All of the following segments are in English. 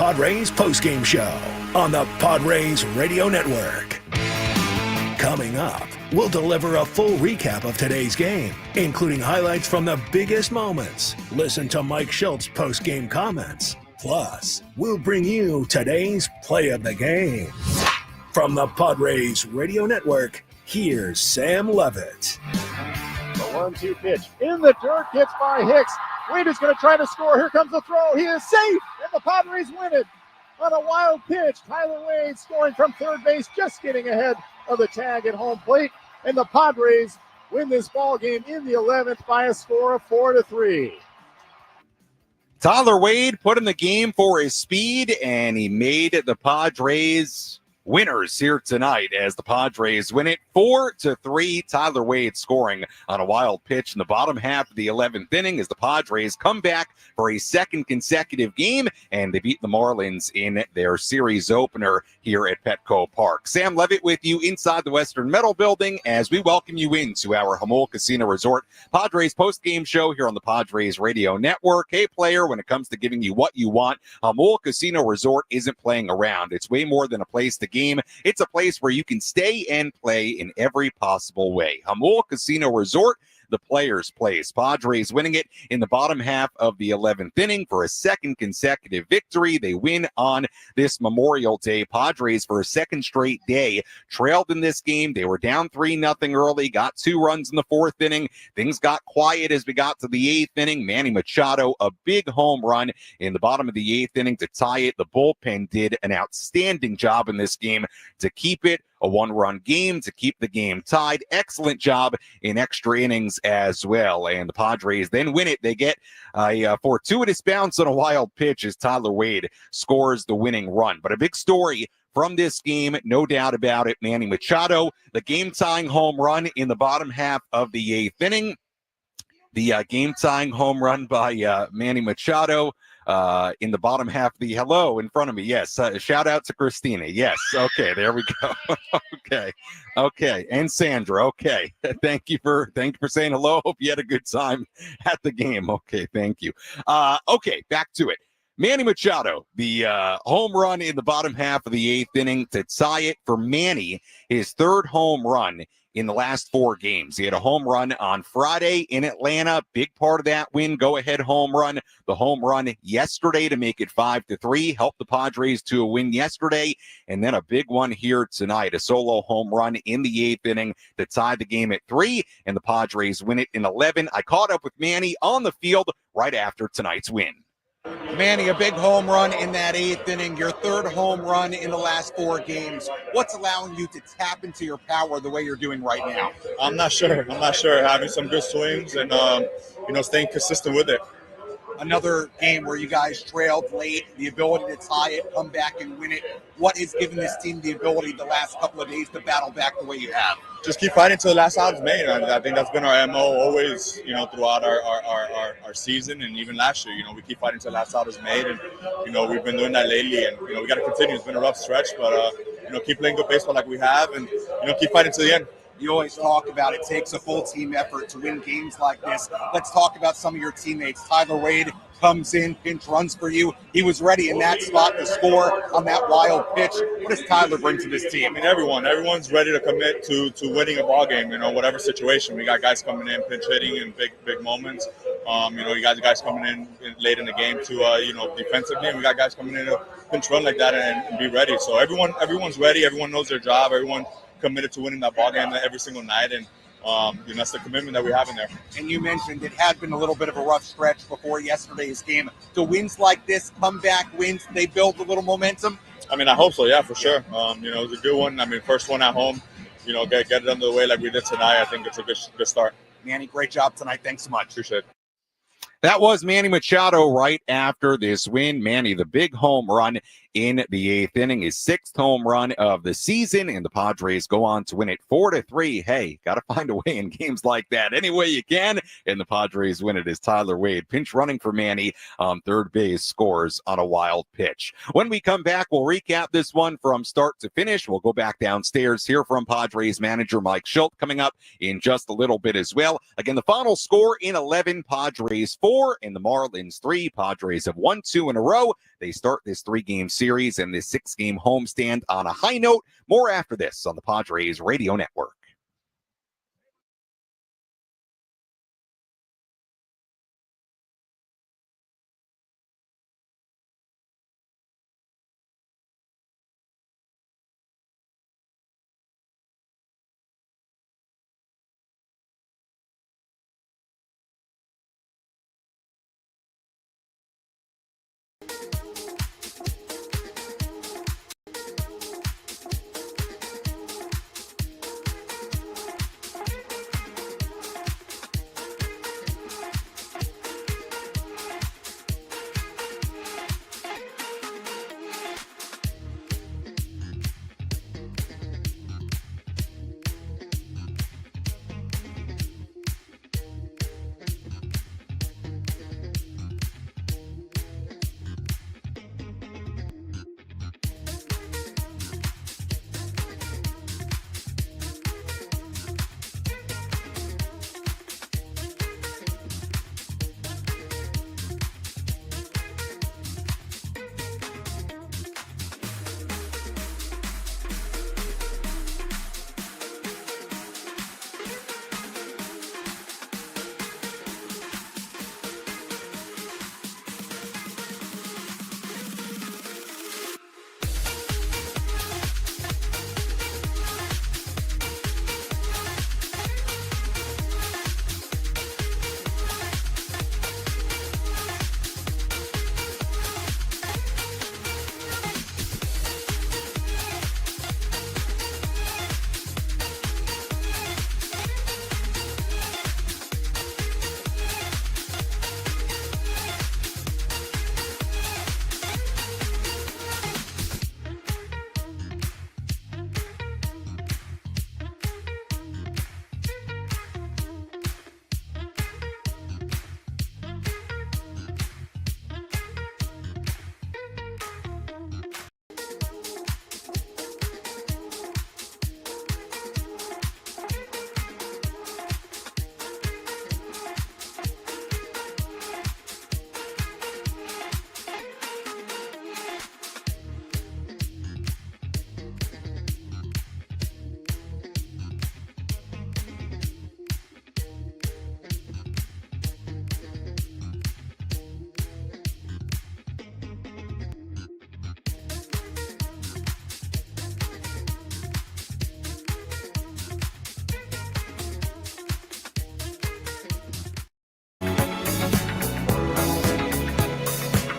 Padres Postgame Show on the Padres Radio Network. Coming up, we'll deliver a full recap of today's game, including highlights from the biggest moments. Listen to Mike Shildt's post-game comments. Plus, we'll bring you today's play of the game. From the Padres Radio Network, here's Sam Levitt. The 1-2 pitch in the dirt, gets by Hicks. Wade is going to try to score. Here comes the throw. He is safe, and the Padres win it on a wild pitch. Tyler Wade scoring from third base, just getting ahead of the tag at home plate, and the Padres win this ball game in the 11th by a score of 4-3. Tyler Wade put in the game for his speed, and he made the Padres winners here tonight as the Padres win it 4-3. Tyler Wade scoring on a wild pitch in the bottom half of the 11th inning as the Padres come back for a second consecutive game, and they beat the Marlins in their series opener here at Petco Park. Sam Levitt with you inside the Western Metal Building as we welcome you into our Jamul Casino Resort Padres post-game show here on the Padres Radio Network. Hey, player, when it comes to giving you what you want, Jamul Casino Resort isn't playing around. It's way more than a place to game. It's a place where you can stay and play in every possible way. Jamul Casino Resort, the player's place. Padres winning it in the bottom half of the 11th inning for a second consecutive victory. They win on this Memorial Day. Padres for a second straight day trailed in this game. They were down 3-0 early, got 2 runs in the 4th inning. Things got quiet as we got to the 8th inning. Manny Machado, a big home run in the bottom of the 8th inning to tie it. The bullpen did an outstanding job in this game to keep it a 1-run game, to keep the game tied. Excellent job in extra innings as well. And the Padres then win it. They get a fortuitous bounce on a wild pitch as Tyler Wade scores the winning run. But a big story from this game, no doubt about it, Manny Machado, the game-tying home run in the bottom half of the 8th inning. The game-tying home run by Manny Machado in the bottom half of the hello in front of me. Yes. Shout out to Christina. Yes. Okay. There we go. Okay. And Sandra. Okay. Thank you for saying hello. Hope you had a good time at the game. Okay. Thank you. Okay. Back to it. Manny Machado, the home run in the bottom half of the 8th inning to tie it for Manny, his 3rd home run in the last 4 games. He had a home run on Friday in Atlanta. Big part of that win, go-ahead home run. The home run yesterday to make it 5-3, helped the Padres to a win yesterday. And then a big one here tonight, a solo home run in the 8th inning to tie the game at 3, and the Padres win it in 11. I caught up with Manny on the field right after tonight's win. Manny, a big home run in that 8th inning, your 3rd home run in the last 4 games. What's allowing you to tap into your power the way you're doing right now? I'm not sure. Having some good swings and, staying consistent with it. Another game where you guys trailed late, the ability to tie it, come back and win it. What has given this team the ability the last couple of days to battle back the way you have? Just keep fighting till the last out is made. I think that's been our MO always, throughout our season and even last year. We keep fighting till the last out is made, and we've been doing that lately, and we got to continue. It's been a rough stretch, but keep playing good baseball like we have, and keep fighting to the end. You always talk about it takes a full team effort to win games like this. Let's talk about some of your teammates. Tyler Wade comes in, pinch runs for you. He was ready in that spot to score on that wild pitch. What does Tyler bring to this team? Everyone's ready to commit to winning a ball game, whatever situation. We got guys coming in, pinch hitting in big moments. You got the guys coming in late in the game to, defensively. We got guys coming in to pinch run like that and be ready. So everyone's ready. Everyone knows their job. Everyone committed to winning that ball game every single night, and that's the commitment that we have in there. And you mentioned it had been a little bit of a rough stretch before yesterday's game. So wins like this, comeback wins, they build a little momentum? I hope so, yeah, for sure. It was a good one. First one at home, get it under the way like we did tonight. I think it's a good start. Manny, great job tonight. Thanks so much. Appreciate it. That was Manny Machado right after this win. Manny, the big home run in the 8th inning, his 6th home run of the season, and the Padres go on to win it 4-3. Hey, got to find a way in games like that any way you can, and the Padres win it as Tyler Wade, pinch running for Manny, third base, scores on a wild pitch. When we come back, we'll recap this one from start to finish. We'll go back downstairs, hear from Padres manager Mike Shildt coming up in just a little bit as well. Again, the final score in 11, Padres 4, 4 and the Marlins 3. Padres have won 2 in a row. They start this 3-game series and this 6-game homestand on a high note. More after this on the Padres Radio Network.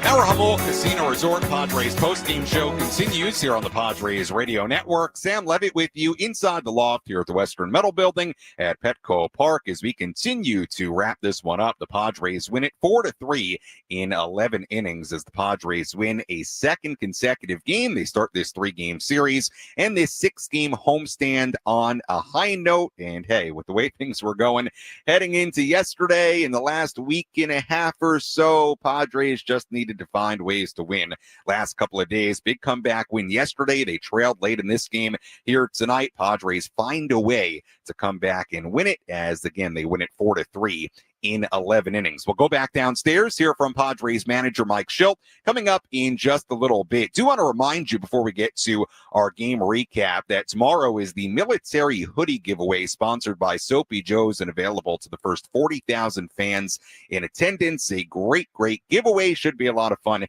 Our Jamul Casino Resort Padres postgame show continues here on the Padres Radio Network. Sam Levitt with you inside the loft here at the Western Metal Building at Petco Park as we continue to wrap this one up. The Padres win it 4-3 in 11 innings as the Padres win a second consecutive game. They start this 3-game series and this 6-game homestand on a high note. And hey, with the way things were going heading into yesterday and the last week and a half or so, Padres just needed to find ways to win. Last couple of days, big comeback win yesterday. They trailed late in this game. Here tonight, Padres find a way to come back and win it as, again, they win it 4-3 in 11 innings. We'll go back downstairs, hear from Padres manager Mike Shildt coming up in just a little bit. Do want to remind you before we get to our game recap that tomorrow is the military hoodie giveaway sponsored by Soapy Joe's and available to the first 40,000 fans in attendance. A great giveaway. Should be a lot of fun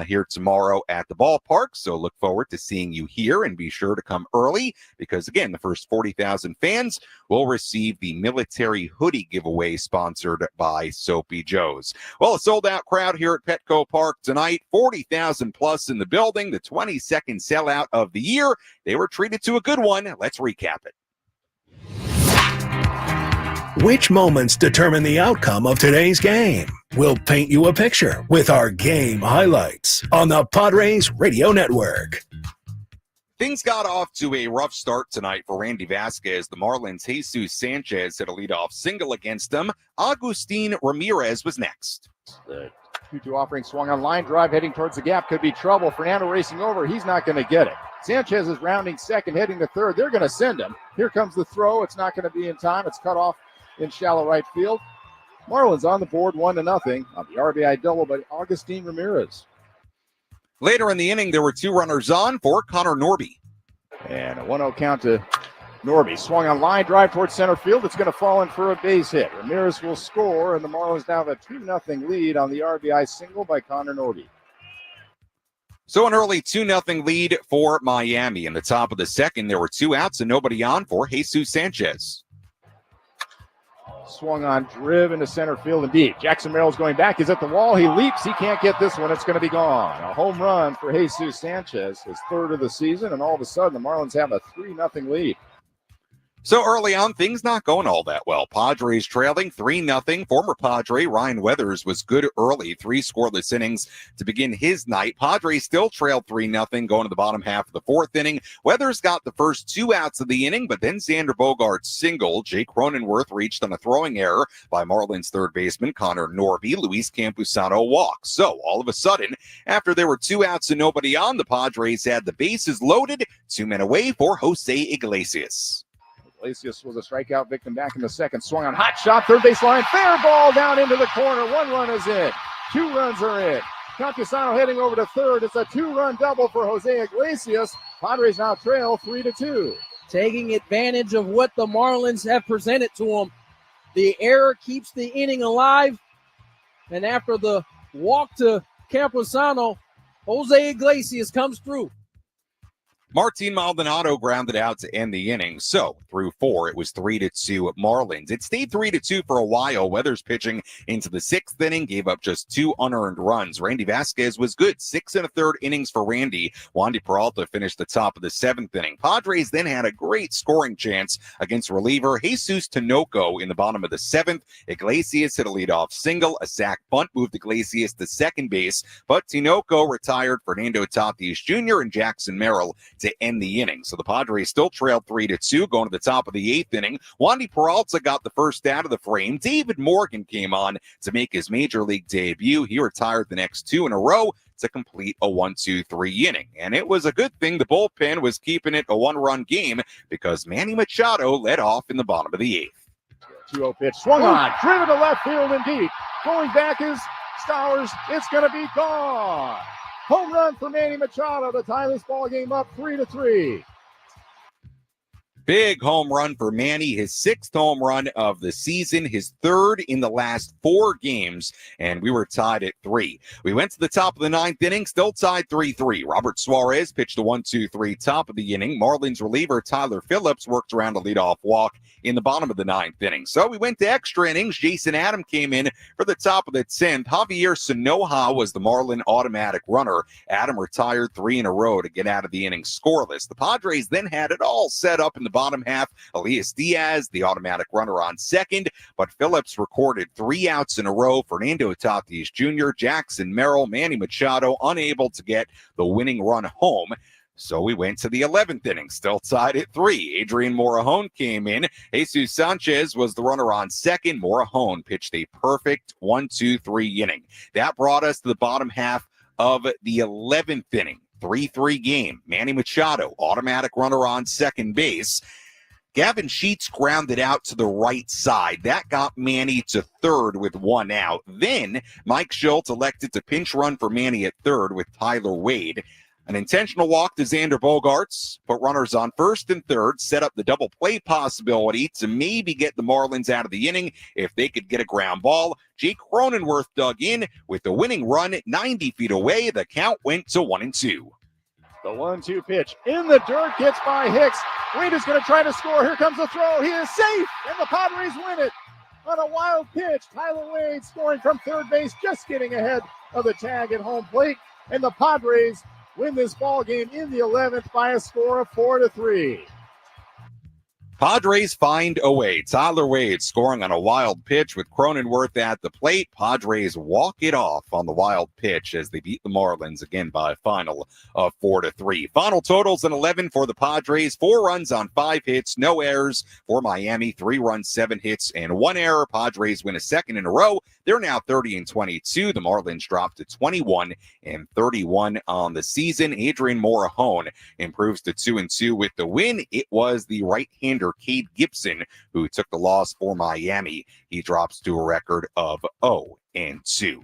here tomorrow at the ballpark. So look forward to seeing you here and be sure to come early because, again, the first 40,000 fans will receive the military hoodie giveaway sponsored by Soapy Joe's. Well, a sold-out crowd here at Petco Park tonight, 40,000 plus in the building, the 22nd sellout of the year. They were treated to a good one. Let's recap it. Which moments determine the outcome of today's game? We'll paint you a picture with our game highlights on the Padres Radio Network. Things got off to a rough start tonight for Randy Vasquez. The Marlins' Jesus Sanchez hit a leadoff single against him. Agustin Ramirez was next. The 2-2 offering swung on line drive, heading towards the gap. Could be trouble. Fernando racing over. He's not going to get it. Sanchez is rounding second, heading to third. They're going to send him. Here comes the throw. It's not going to be in time. It's cut off in shallow right field. Marlins on the board 1-0 on the RBI double by Augustine Ramirez. Later in the inning, there were 2 runners on for Connor Norby. And a 1-0 count to Norby. Swung on line drive towards center field. It's going to fall in for a base hit. Ramirez will score, and the Marlins now have a 2-0 lead on the RBI single by Connor Norby. So an early 2-0 lead for Miami. In the top of the second, there were 2 outs and nobody on for Jesus Sanchez. Swung on, driven to center field and deep. Jackson Merrill's going back. He's at the wall. He leaps. He can't get this one. It's going to be gone. A home run for Jesus Sanchez, his 3rd of the season, and all of a sudden the Marlins have a 3-0 lead. So early on, things not going all that well. Padres trailing 3-0. Former Padre Ryan Weathers was good early, 3 scoreless innings to begin his night. Padres still trailed 3-0 going to the bottom half of the 4th inning. Weathers got the first 2 outs of the inning, but then Xander Bogaerts singled. Jake Cronenworth reached on a throwing error by Marlins third baseman Connor Norby. Luis Campusano walked. So all of a sudden, after there were 2 outs and nobody on, the Padres had the bases loaded, 2 men away for Jose Iglesias. Iglesias was a strikeout victim back in the second. Swung on, hot shot, third base line, fair ball down into the corner. 1 run is in. 2 runs are in. Campusano heading over to third. It's a 2-run double for Jose Iglesias. Padres now trail 3-2. Taking advantage of what the Marlins have presented to them. The error keeps the inning alive. And after the walk to Campusano, Jose Iglesias comes through. Martin Maldonado grounded out to end the inning. So through 4, it was 3-2 Marlins. It stayed 3-2 for a while. Weathers pitching into the 6th inning gave up just 2 unearned runs. Randy Vasquez was good. 6 1/3 innings for Randy. Wandy Peralta finished the top of the 7th inning. Padres then had a great scoring chance against reliever Jesus Tinoco in the bottom of the 7th. Iglesias hit a leadoff single. A sac bunt moved Iglesias to second base, but Tinoco retired Fernando Tatis Jr. and Jackson Merrill to end the inning. So the Padres still trailed 3-2 going to the top of the 8th inning. Wandy Peralta got the first out of the frame. David Morgan came on to make his major league debut. He retired the next 2 in a row to complete a 1-2-3 inning. And it was a good thing the bullpen was keeping it a 1-run game because Manny Machado led off in the bottom of the 8th. 2-0 pitch, swung on, driven to left field and deep. Going back is Stowers. It's going to be gone. Home run for Manny Machado to tie this ball game up 3-3. Big home run for Manny, his 6th home run of the season, his 3rd in the last 4 games, and we were tied at 3. We went to the top of the 9th inning, still tied 3-3. Robert Suarez pitched a 1-2-3 top of the inning. Marlins reliever Tyler Phillips worked around a leadoff walk in the bottom of the 9th inning. So we went to extra innings. Jason Adam came in for the top of the 10th. Javier Sanoja was the Marlin automatic runner. Adam retired 3 in a row to get out of the inning scoreless. The Padres then had it all set up in the bottom half. Elias Diaz, the automatic runner on second, but Phillips recorded 3 outs in a row. Fernando Tatis Jr., Jackson Merrill, Manny Machado unable to get the winning run home. So we went to the 11th inning, still tied at 3. Adrian Morejon came in. Jesus Sanchez was the runner on second. Morejon pitched a perfect 1-2-3 inning. That brought us to the bottom half of the 11th inning. 3-3 game. Manny Machado, automatic runner on second base. Gavin Sheets grounded out to the right side. That got Manny to third with 1 out. Then Mike Shildt elected to pinch run for Manny at third with Tyler Wade. An intentional walk to Xander Bogaerts, put runners on first and third, set up the double play possibility to maybe get the Marlins out of the inning if they could get a ground ball. Jake Cronenworth dug in with the winning run 90 feet away. The count went to 1-2. The 1-2 pitch in the dirt, gets by Hicks. Wade is going to try to score. Here comes the throw. He is safe, and the Padres win it on a wild pitch. Tyler Wade scoring from third base, just getting ahead of the tag at home plate, and the Padres win this ball game in the 11th by a score of 4-3. Padres find a way. Tyler Wade scoring on a wild pitch with Cronenworth at the plate. Padres walk it off on the wild pitch as they beat the Marlins again by a final of 4-3. Final totals in 11 for the Padres. 4 runs on 5 hits, no errors for Miami. 3 runs, 7 hits, and 1 error. Padres win a second in a row. They're now 30-22. The Marlins dropped to 21-31 on the season. Adrian Morejon improves to 2-2 with the win. It was the right-hander pitcher Cade Gibson, who took the loss for Miami. He drops to a record of 0-2.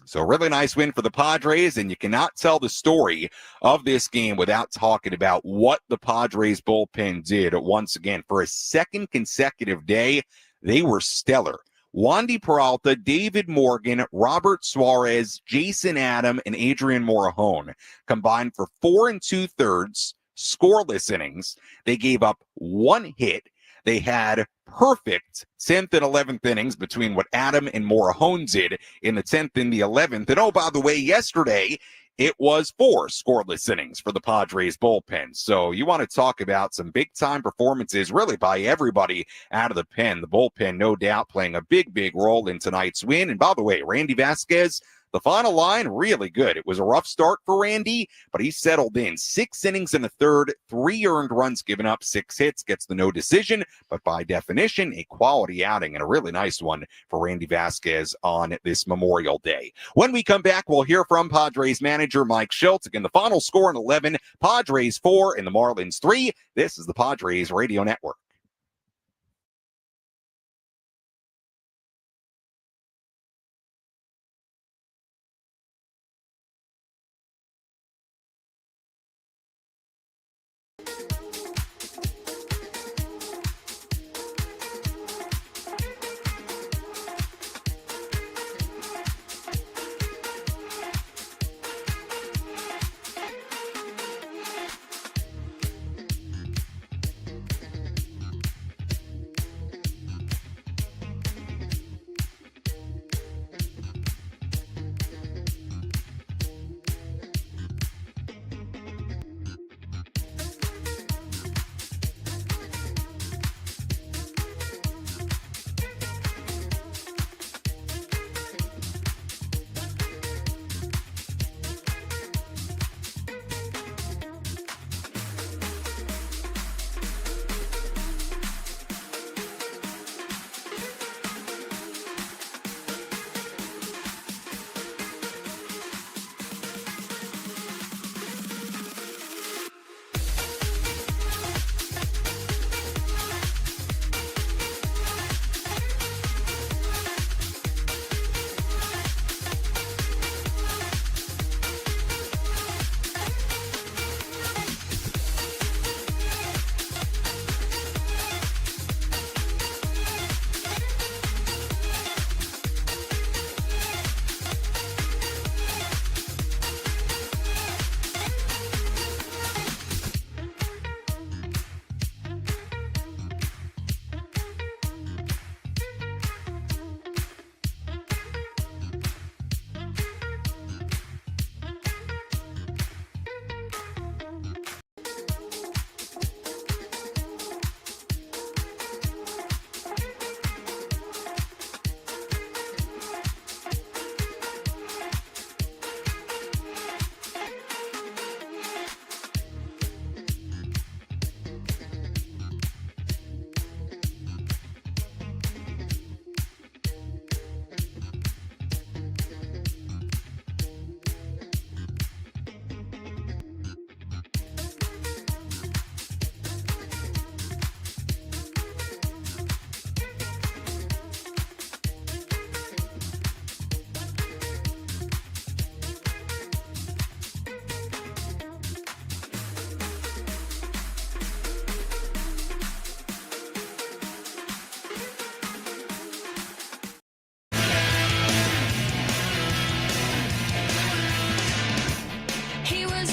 So a really nice win for the Padres, and you cannot tell the story of this game without talking about what the Padres bullpen did once again. For a second consecutive day, they were stellar. Wandy Peralta, David Morgan, Robert Suarez, Jason Adam, and Adrian Morejon combined for 4 2/3 scoreless innings. They gave up 1 hit. They had perfect 10th and 11th innings between what Adam and Morejon did in the 10th and the 11th. And oh, by the way, yesterday it was 4 scoreless innings for the Padres bullpen. So you want to talk about some big-time performances, really, by everybody out of the pen. The bullpen, no doubt, playing a big, big role in tonight's win. And by the way, Randy Vasquez, the final line, really good. It was a rough start for Randy, but he settled in. 6 innings in the third, 3 earned runs given up, 6 hits, gets the no decision, but by definition, a quality outing and a really nice one for Randy Vasquez on this Memorial Day. When we come back, we'll hear from Padres manager Mike Shildt. Again, the final score in 11, Padres 4 and the Marlins 3. This is the Padres Radio Network.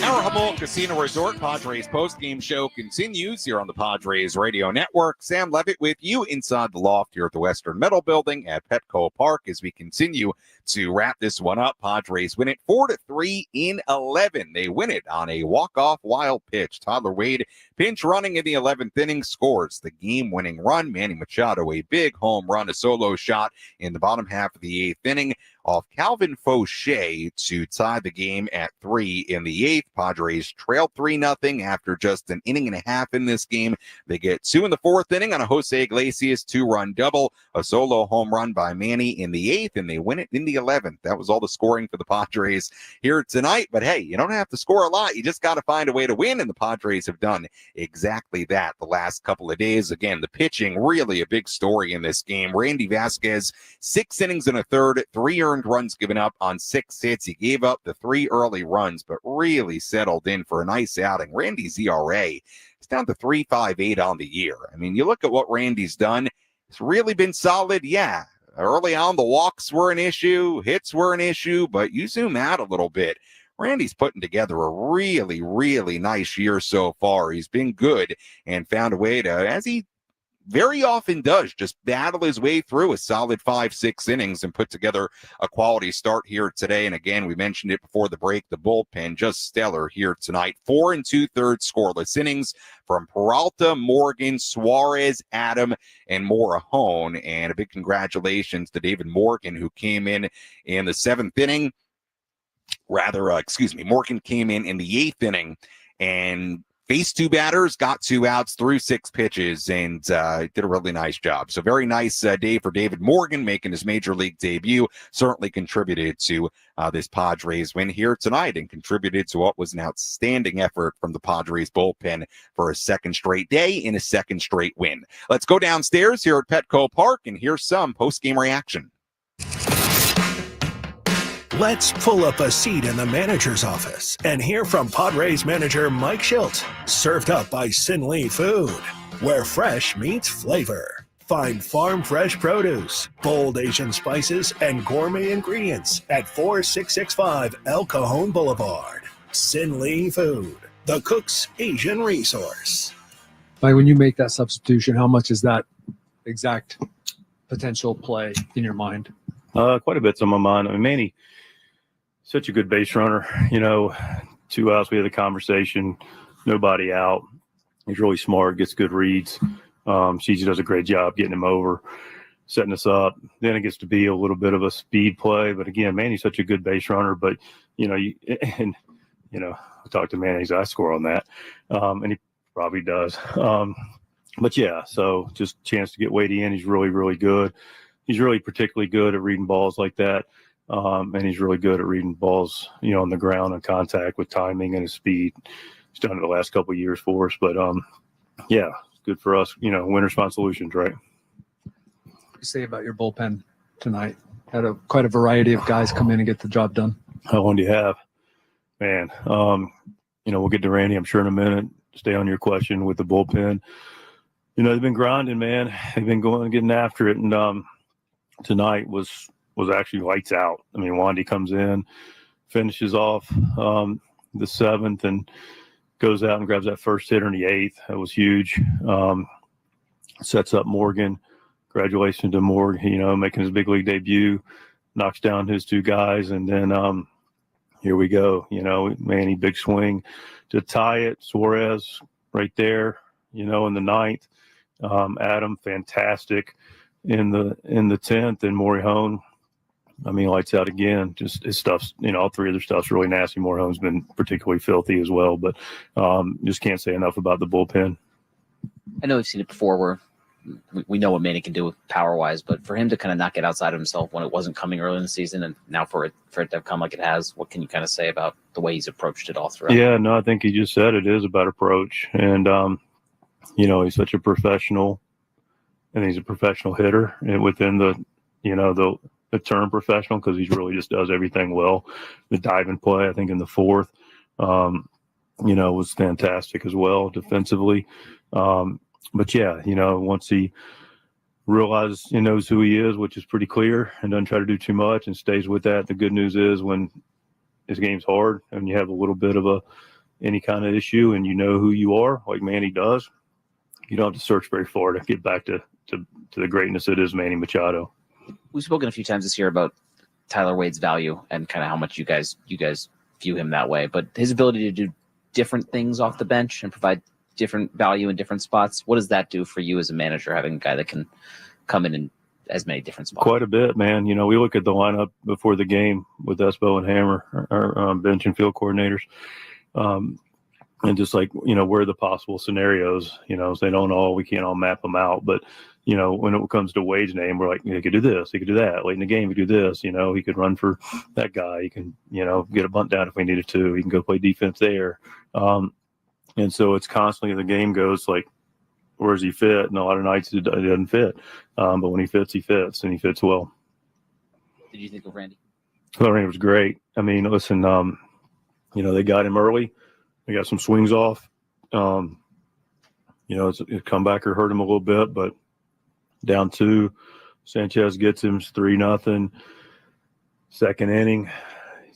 Our Humboldt Casino Resort Padres postgame show continues here on the Padres Radio Network. Sam Levitt with you inside the loft here at the Western Metal Building at Petco Park as we continue to wrap this one up. Padres win it 4-3 in 11. They win it on a walk-off wild pitch. Tyler Wade, pinch running in the 11th inning, scores the game-winning run. Manny Machado, a big home run, a solo shot in the bottom half of the 8th inning. off Calvin Fauché to tie the game at 3 in the 8th. Padres trailed 3-0 after just an inning and a half in this game. They get 2 in the 4th inning on a Jose Iglesias 2-run double, a solo home run by Manny in the 8th, and they win it in the 11th. That was all the scoring for the Padres here tonight. But hey, you don't have to score a lot. You just got to find a way to win, and the Padres have done exactly that the last couple of days. Again, the pitching, really a big story in this game. Randy Vasquez, 6 innings and a third, 3 earned runs given up on 6 hits. He gave up the 3 early runs, but really settled in for a nice outing. Randy's ERA is down to 3.58 on the year. I mean, you look at what Randy's done. It's really been solid. Yeah, early on, the walks were an issue, hits were an issue, but you zoom out a little bit. Randy's putting together a really, really nice year so far. He's been good and found a way to, as he very often does, just battle his way through a solid 5-6 innings and put together a quality start here today. And again, we mentioned it before the break, the bullpen just stellar here tonight. 4 2/3 scoreless innings from Peralta, Morgan, Suarez, Adam, and Morahone. And a big congratulations to David Morgan, who came in the 7th inning. Morgan came in the 8th inning and faced 2 batters, got 2 outs, threw 6 pitches, and did a really nice job. So very nice day for David Morgan making his major league debut. Certainly contributed to this Padres win here tonight and contributed to what was an outstanding effort from the Padres bullpen for a second straight day in a second straight win. Let's go downstairs here at Petco Park and hear some post-game reaction. Let's pull up a seat in the manager's office and hear from Padres manager Mike Shildt. Served up by Sin Lee Food, where fresh meets flavor. Find farm fresh produce, bold Asian spices, and gourmet ingredients at 4665 El Cajon Boulevard. Sin Lee Food, the cook's Asian resource. Like when you make that substitution, how much is that exact potential play in your mind? Quite a bit's on my mind. I mean, Manny, such a good base runner. 2 outs, we had a conversation, nobody out. He's really smart, gets good reads. She does a great job getting him over, setting us up. Then it gets to be a little bit of a speed play. But again, Manny's such a good base runner. But, I talked to Manny, I score on that. And he probably does. But yeah, so just chance to get weighty in. He's really, really good. He's really particularly good at reading balls like that. And he's really good at reading balls, on the ground and contact with timing and his speed. He's done it the last couple of years for us. But, yeah, good for us, win response solutions, right? What do you say about your bullpen tonight? Had quite a variety of guys come in and get the job done. How long do you have? Man, we'll get to Randy, I'm sure, in a minute. Stay on your question with the bullpen. They've been grinding, man. They've been getting after it. And tonight was actually lights out. I mean, Wandy comes in, finishes off the 7th, and goes out and grabs that first hitter in the 8th. That was huge. Sets up Morgan. Congratulations to Morgan, making his big league debut. Knocks down his 2 guys, and then here we go. Manny, big swing to tie it. Suarez right there, in the 9th. Adam, fantastic in the 10th, and Morihone, lights out again. Just his stuff's, all 3 other stuff's really nasty. Morihone's been particularly filthy as well, but just can't say enough about the bullpen. I know we've seen it before where we know what Manny can do with power-wise, but for him to kind of not get outside of himself when it wasn't coming early in the season, and now for it to have come like it has, what can you kind of say about the way he's approached it all throughout? Yeah, no, I think he just said it is about approach. And, he's such a professional, and he's a professional hitter within the term professional, because he really just does everything well. The dive and play, I think, in the 4th, was fantastic as well defensively. But yeah, once he realizes he knows who he is, which is pretty clear, and doesn't try to do too much and stays with that. The good news is when his game's hard and you have a little bit of any kind of issue and you know who you are, like Manny does, you don't have to search very far to get back to the greatness that is Manny Machado. We've spoken a few times this year about Tyler Wade's value and kind of how much you guys view him that way, but his ability to do different things off the bench and provide different value in different spots. What does that do for you as a manager, having a guy that can come in and as many different spots. Quite a bit, man. You know, we look at the lineup before the game with Espo and Hammer, our bench and field coordinators. And just like, you know, where are the possible scenarios, you know, they don't all, we can't all map them out. But, you know, when it comes to Wade's name, we're like, he could do this, he could do that. Late in the game, he could do this, you know, he could run for that guy. He can, you know, get a bunt down if we needed to. He can go play defense there. And so it's constantly, the game goes like, where does he fit? And a lot of nights it doesn't fit. But when he fits, and he fits well. Did you think of Randy? Well, Randy was great. I mean, listen, you know, they got him early. They got some swings off. You know, it's a comebacker hurt him a little bit, but down 2, Sanchez gets him 3-0. Second inning,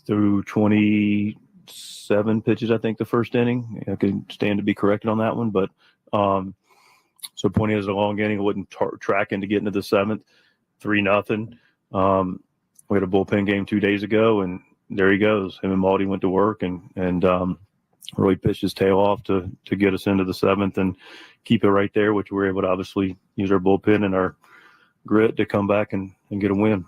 threw 27 pitches, I think, the first inning. I could stand to be corrected on that one, but so Pointy has a long inning. It wasn't tracking to get into the 7th, 3-0. We had a bullpen game 2 days ago, and there he goes. Him and Malty went to work and really pitched his tail off to get us into the 7th and keep it right there, which we were able to obviously use our bullpen and our grit to come back and get a win.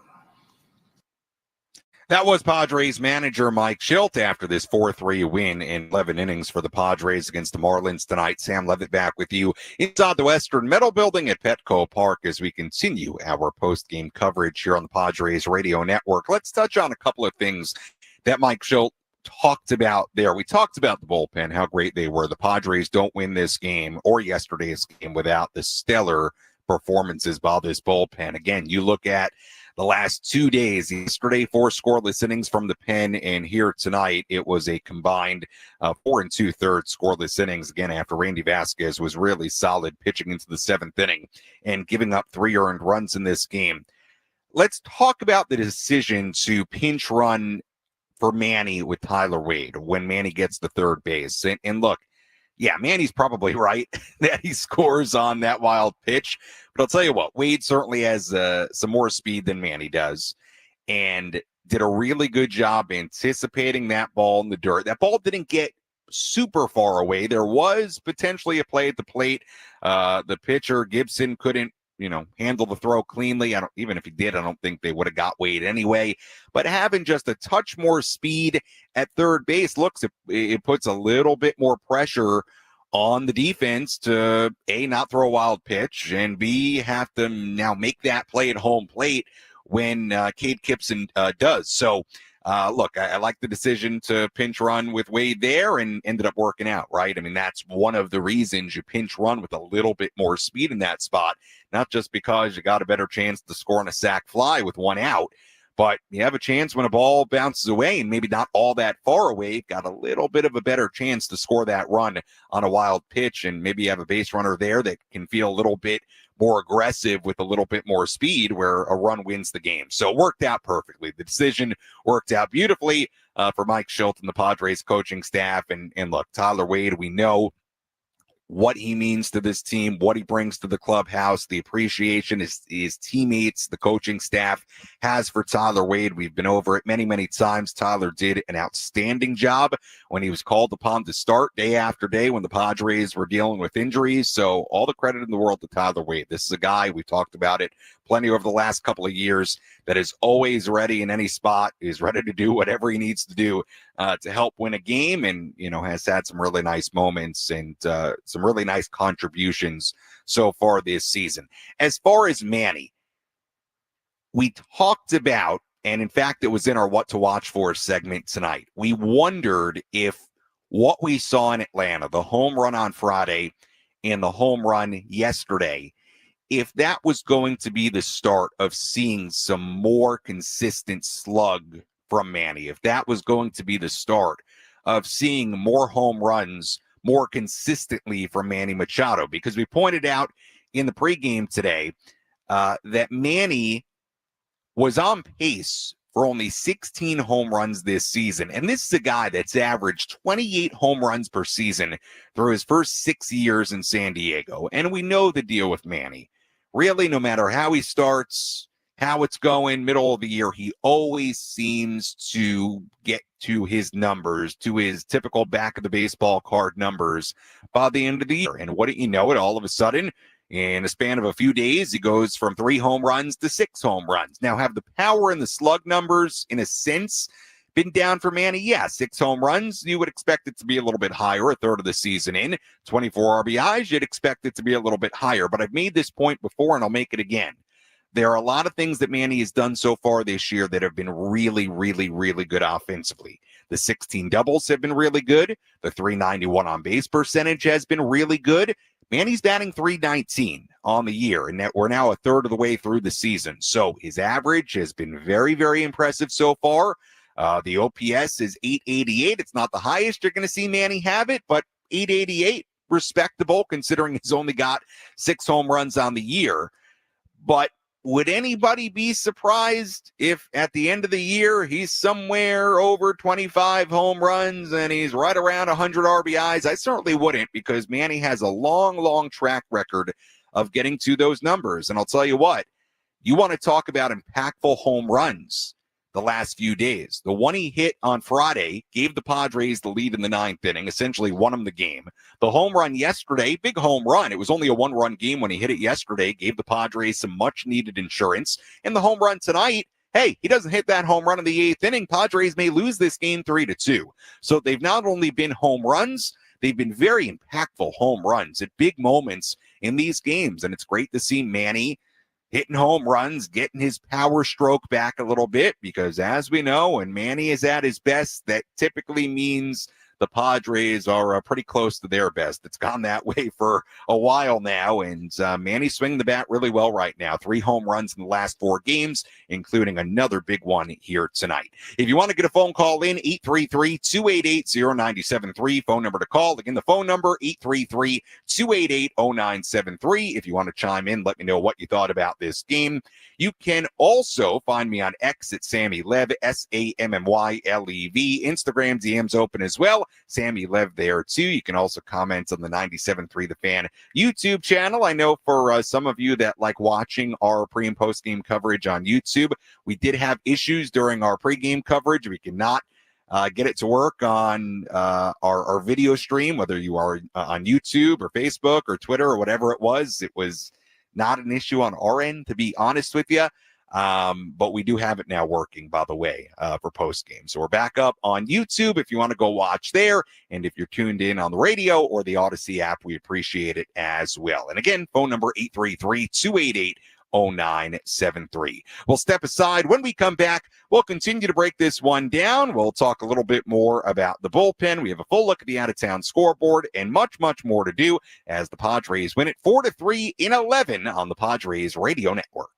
That was Padres manager Mike Shildt after this 4-3 win in 11 innings for the Padres against the Marlins tonight. Sam Levitt back with you inside the Western Metal Building at Petco Park as we continue our post-game coverage here on the Padres Radio Network. Let's touch on a couple of things that Mike Shildt talked about there. We talked about the bullpen, how great they were. The Padres don't win this game or yesterday's game without the stellar performances by this bullpen. Again, you look at the last 2 days, yesterday 4 scoreless innings from the pen, and here tonight it was a combined 4 2/3 scoreless innings, again after Randy Vasquez was really solid pitching into the 7th inning and giving up 3 earned runs in this game. Let's talk about the decision to pinch run for Manny with Tyler Wade when Manny gets to third base. And look, yeah, Manny's probably right that he scores on that wild pitch. But I'll tell you what, Wade certainly has some more speed than Manny does and did a really good job anticipating that ball in the dirt. That ball didn't get super far away. There was potentially a play at the plate. The pitcher, Gibson, couldn't handle the throw cleanly. Even if he did, I don't think they would have got Wade anyway. But having just a touch more speed at third base, it puts a little bit more pressure on the defense to A, not throw a wild pitch, and B, have to now make that play at home plate when Cade Gibson does. So, look, I like the decision to pinch run with Wade there and ended up working out, right? I mean, that's one of the reasons you pinch run with a little bit more speed in that spot, not just because you got a better chance to score on a sac fly with 1 out, but you have a chance when a ball bounces away and maybe not all that far away, you've got a little bit of a better chance to score that run on a wild pitch, and maybe you have a base runner there that can feel a little bit more aggressive with a little bit more speed where a run wins the game. So it worked out perfectly. The decision worked out beautifully for Mike Shildt and the Padres coaching staff. And look, Tyler Wade, we know what he means to this team, what he brings to the clubhouse, the appreciation his teammates, the coaching staff has for Tyler Wade. We've been over it many, many times. Tyler did an outstanding job when he was called upon to start day after day when the Padres were dealing with injuries. So all the credit in the world to Tyler Wade. This is a guy, we talked about it plenty over the last couple of years, that is always ready in any spot, is ready to do whatever he needs to do to help win a game, and has had some really nice moments and some really nice contributions so far this season. As far as Manny, we talked about, and in fact it was in our What to Watch For segment tonight, we wondered if what we saw in Atlanta, the home run on Friday and the home run yesterday, if that was going to be the start of seeing some more consistent slug from Manny, if that was going to be the start of seeing more home runs more consistently from Manny Machado, because we pointed out in the pregame today that Manny was on pace for only 16 home runs this season. And this is a guy that's averaged 28 home runs per season through his first 6 years in San Diego. And we know the deal with Manny. Really, no matter how he starts, how it's going, middle of the year, he always seems to get to his numbers, to his typical back of the baseball card numbers by the end of the year. And what do you know it, all of a sudden, In a span of a few days, he goes from 3 home runs to 6 home runs. Now, have the power and the slug numbers, in a sense, been down for Manny? Yeah, 6 home runs. You would expect it to be a little bit higher, a third of the season in. 24 RBIs, you'd expect it to be a little bit higher. But I've made this point before, and I'll make it again. There are a lot of things that Manny has done so far this year that have been really, really, really good offensively. The 16 doubles have been really good. The 391 on base percentage has been really good. Manny's batting 319 on the year, and we're now a third of the way through the season. So his average has been very, very impressive so far. The OPS is 888. It's not the highest you're going to see Manny have it, but 888, respectable considering he's only got 6 home runs on the year. But would anybody be surprised if at the end of the year he's somewhere over 25 home runs and he's right around 100 RBIs? I certainly wouldn't, because Manny has a long, long track record of getting to those numbers. And I'll tell you what, you want to talk about impactful home runs the last few days. The one he hit on Friday gave the Padres the lead in the 9th inning, essentially won them the game. The home run yesterday, big home run. It was only a 1-run game when he hit it yesterday, gave the Padres some much-needed insurance. And the home run tonight, hey, he doesn't hit that home run in the 8th inning, Padres may lose this game 3-2. So they've not only been home runs, they've been very impactful home runs at big moments in these games. And it's great to see Manny hitting home runs, getting his power stroke back a little bit, because as we know, when Manny is at his best, that typically means the Padres are pretty close to their best. It's gone that way for a while now, and Manny's swinging the bat really well right now. 3 home runs in the last 4 games, including another big one here tonight. If you want to get a phone call in, 833-288-0973, phone number to call. Again, the phone number, 833-288-0973. If you want to chime in, let me know what you thought about this game. You can also find me on X at Sammy Lev, SAMMYLEV. Instagram DM's open as well. Sammy Lev there too. You can also comment on the 97.3 The Fan YouTube channel. I know for some of you that like watching our pre and post game coverage on YouTube, we did have issues during our pregame coverage. We cannot get it to work on our video stream, whether you are on YouTube or Facebook or Twitter or whatever it was. It was not an issue on our end, to be honest with you. But we do have it now working, by the way, for post game. So we're back up on YouTube if you want to go watch there. And if you're tuned in on the radio or the Odyssey app, we appreciate it as well. And again, phone number 833-288-0973. We'll step aside. When we come back, we'll continue to break this one down. We'll talk a little bit more about the bullpen. We have a full look at the out-of-town scoreboard and much, much more to do as the Padres win it 4-3 in 11 on the Padres Radio Network.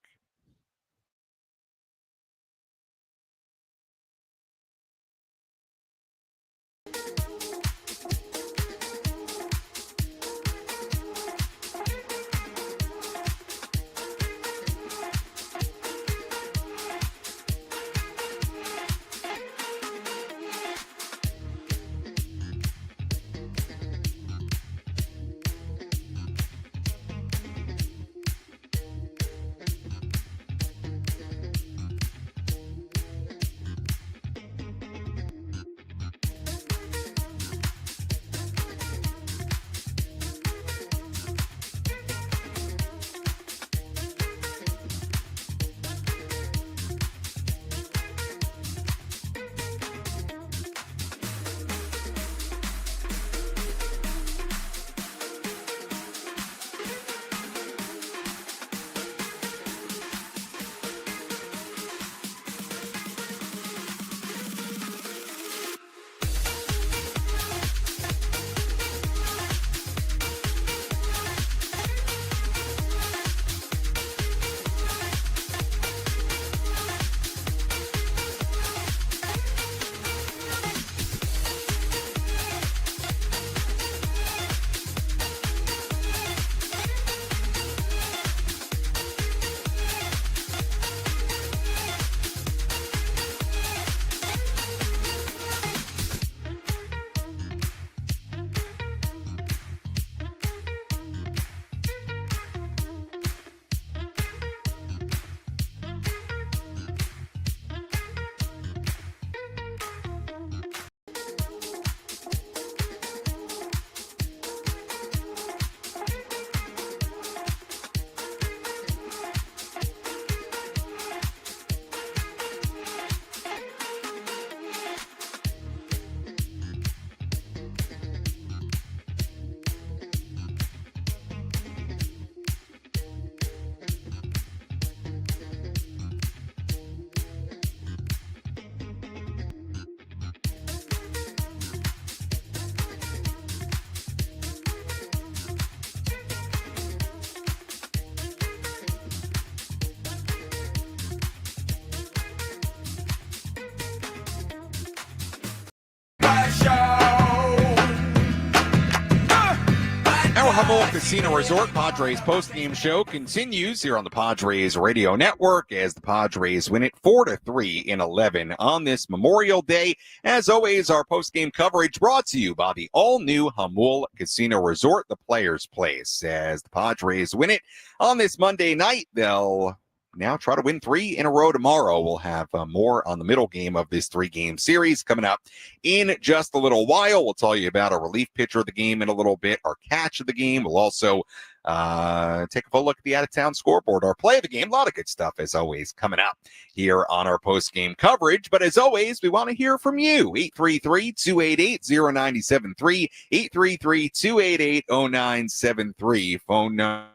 Our Jamul Casino Resort Padres postgame show continues here on the Padres Radio Network as the Padres win it 4-3 in 11 on this Memorial Day. As always, our postgame coverage brought to you by the all-new Jamul Casino Resort, the Players' Place. As the Padres win it on this Monday night, they'll now try to win 3 in a row tomorrow. We'll have more on the middle game of this 3-game series coming up in just a little while. We'll tell you about our relief pitcher of the game in a little bit, our catch of the game. We'll also take a full look at the out-of-town scoreboard, our play of the game. A lot of good stuff, as always, coming up here on our post-game coverage. But as always, we want to hear from you. 833-288-0973, 833-288-0973, phone number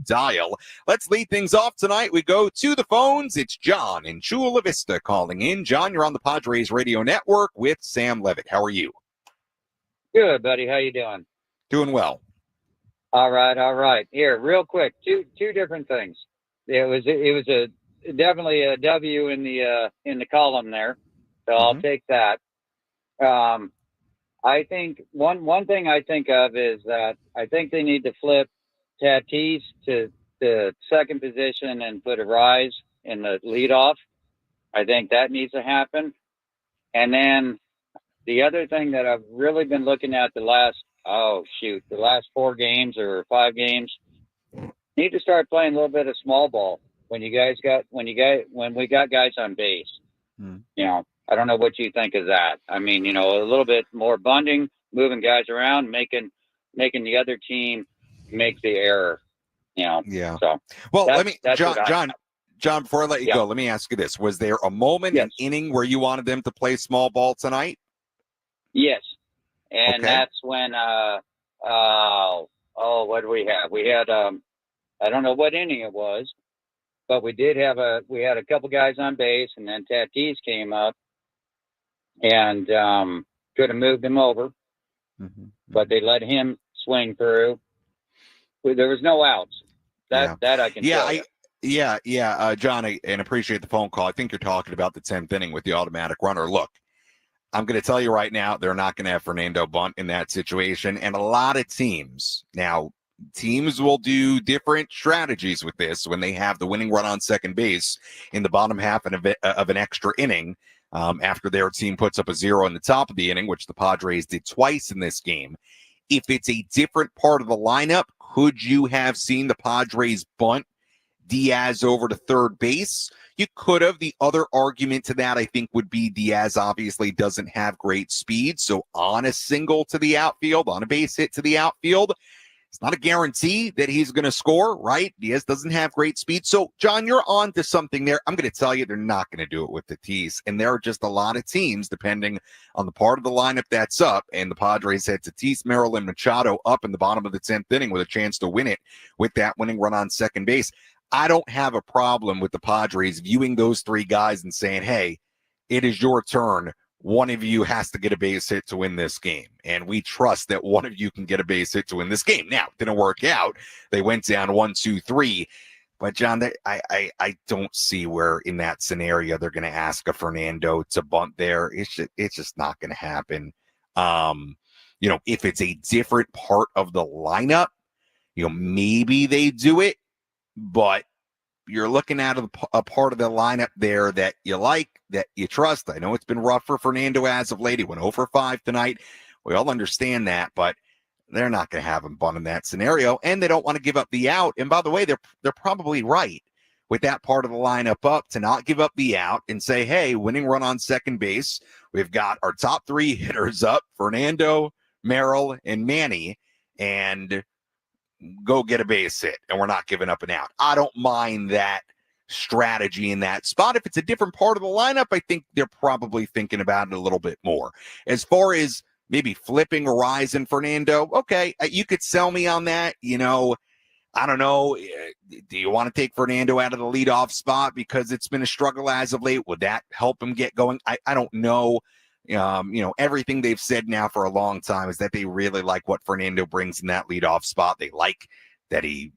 dial. Let's lead things off tonight. We go to the phones. It's John in Chula Vista calling in. John, you're on the Padres Radio Network with Sam Levitt. How are you? Good, buddy. How you doing? Doing well. All right. Here, real quick, two different things. It was definitely a W in the column there, so I'll take that. I think one thing I think of is that I think they need to flip Tatis to the second position and put a Rise in the leadoff. I think that needs to happen. And then the other thing that I've really been looking at the last 4 games or 5 games, need to start playing a little bit of small ball when we got guys on base. You know, I don't know what you think of that. I mean, you know, a little bit more bunding, moving guys around, making the other team make the error, you know. Yeah. So, well, let me, John, before I let you go, let me ask you this. Was there a moment, an inning where you wanted them to play small ball tonight? Yes. And that's when, what did we have? We had, I don't know what inning it was, but we had a couple guys on base, and then Tatis came up and could have moved him over, but they let him swing through. There was no outs. That I can tell you. John, and appreciate the phone call. I think you're talking about the 10th inning with the automatic runner. Look, I'm going to tell you right now, they're not going to have Fernando bunt in that situation. And a lot of teams will do different strategies with this when they have the winning run on second base in the bottom half of an extra inning after their team puts up a 0 in the top of the inning, which the Padres did twice in this game. If it's a different part of the lineup, could you have seen the Padres bunt Diaz over to third base? You could have. The other argument to that, I think, would be Diaz obviously doesn't have great speed. So on a single to the outfield, on a base hit to the outfield, it's not a guarantee that he's going to score, right? Diaz doesn't have great speed. So, John, you're on to something there. I'm going to tell you they're not going to do it with Tatis. And there are just a lot of teams, depending on the part of the lineup that's up. And the Padres had Tatis, Merrill, and Machado up in the bottom of the 10th inning with a chance to win it with that winning run on second base. I don't have a problem with the Padres viewing those 3 guys and saying, hey, it is your turn. One of you has to get a base hit to win this game. And we trust that one of you can get a base hit to win this game. Now, it didn't work out. They went down 1-2-3. But, John, I don't see where in that scenario they're going to ask a Fernando to bunt there. It's just not going to happen. You know, if it's a different part of the lineup, you know, maybe they do it. But you're looking at a part of the lineup there that you like, that you trust. I know it's been rough for Fernando as of late. He went 0-for-5 tonight. We all understand that, but they're not going to have him bunt in that scenario, and they don't want to give up the out. And by the way, they're probably right with that part of the lineup up to not give up the out and say, hey, winning run on second base. We've got our top 3 hitters up, Fernando, Merrill, and Manny, and go get a base hit, and we're not giving up an out. I don't mind that strategy in that spot. If it's a different part of the lineup, I think they're probably thinking about it a little bit more. As far as maybe flipping Horizon Fernando, okay, you could sell me on that. You know, I don't know. Do you want to take Fernando out of the leadoff spot because it's been a struggle as of late? Would that help him get going? I don't know. You know, everything they've said now for a long time is that they really like what Fernando brings in that leadoff spot. They like that he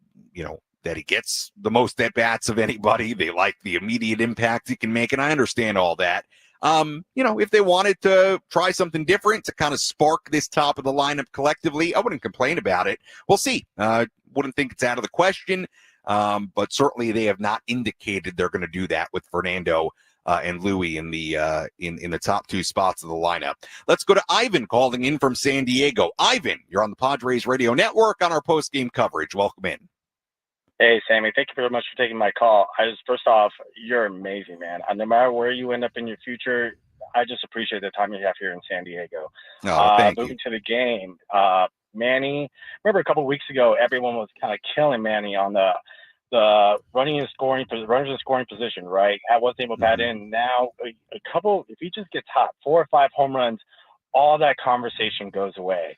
gets the most at bats of anybody. They like the immediate impact he can make. And I understand all that. If they wanted to try something different to kind of spark this top of the lineup collectively, I wouldn't complain about it. We'll see. Wouldn't think it's out of the question, but certainly they have not indicated they're going to do that with Fernando and Louis in the top two spots of the lineup. Let's go to Ivan calling in from San Diego. Ivan, you're on the Padres Radio Network on our post-game coverage. Welcome in. Hey, Sammy, thank you very much for taking my call. First off, you're amazing, man. No matter where you end up in your future, I just appreciate the time you have here in San Diego. Thank moving you. to the game, Manny, remember a couple of weeks ago, everyone was kind of killing Manny on the runners in scoring position, right? I wasn't able to bat in. Now, if he just gets hot, 4 or 5 home runs, all that conversation goes away.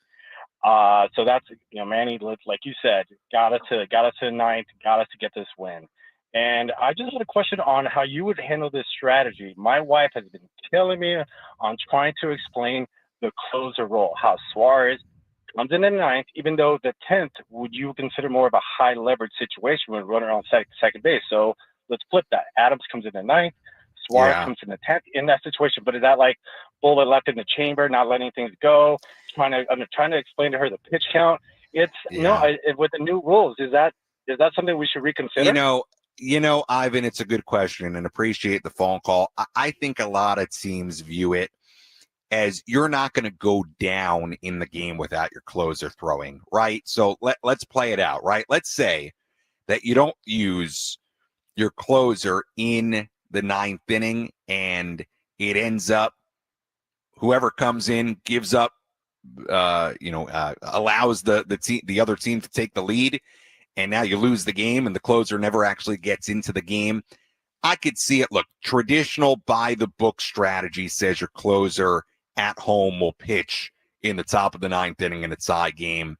So that's, Manny, like you said, got us to the ninth, got us to get this win. And I just had a question on how you would handle this strategy. My wife has been killing me on trying to explain the closer role, how Suarez comes in the ninth, even though the 10th would you consider more of a high leverage situation with a runner on second base. So let's flip that. Adams comes in the ninth, Suarez comes in the 10th in that situation. But is that like bullet left in the chamber, not letting things go? I'm trying to explain to her the pitch count. With the new rules, is that something we should reconsider? Ivan, it's a good question and appreciate the phone call. I think a lot of teams view it as you're not going to go down in the game without your closer throwing, right? So let's play it out, right? Let's say that you don't use your closer in the ninth inning and it ends up whoever comes in gives up, allows the other team to take the lead, and now you lose the game and the closer never actually gets into the game. I could see it. Look, traditional by the book strategy says your closer at home will pitch in the top of the ninth inning in a tie game.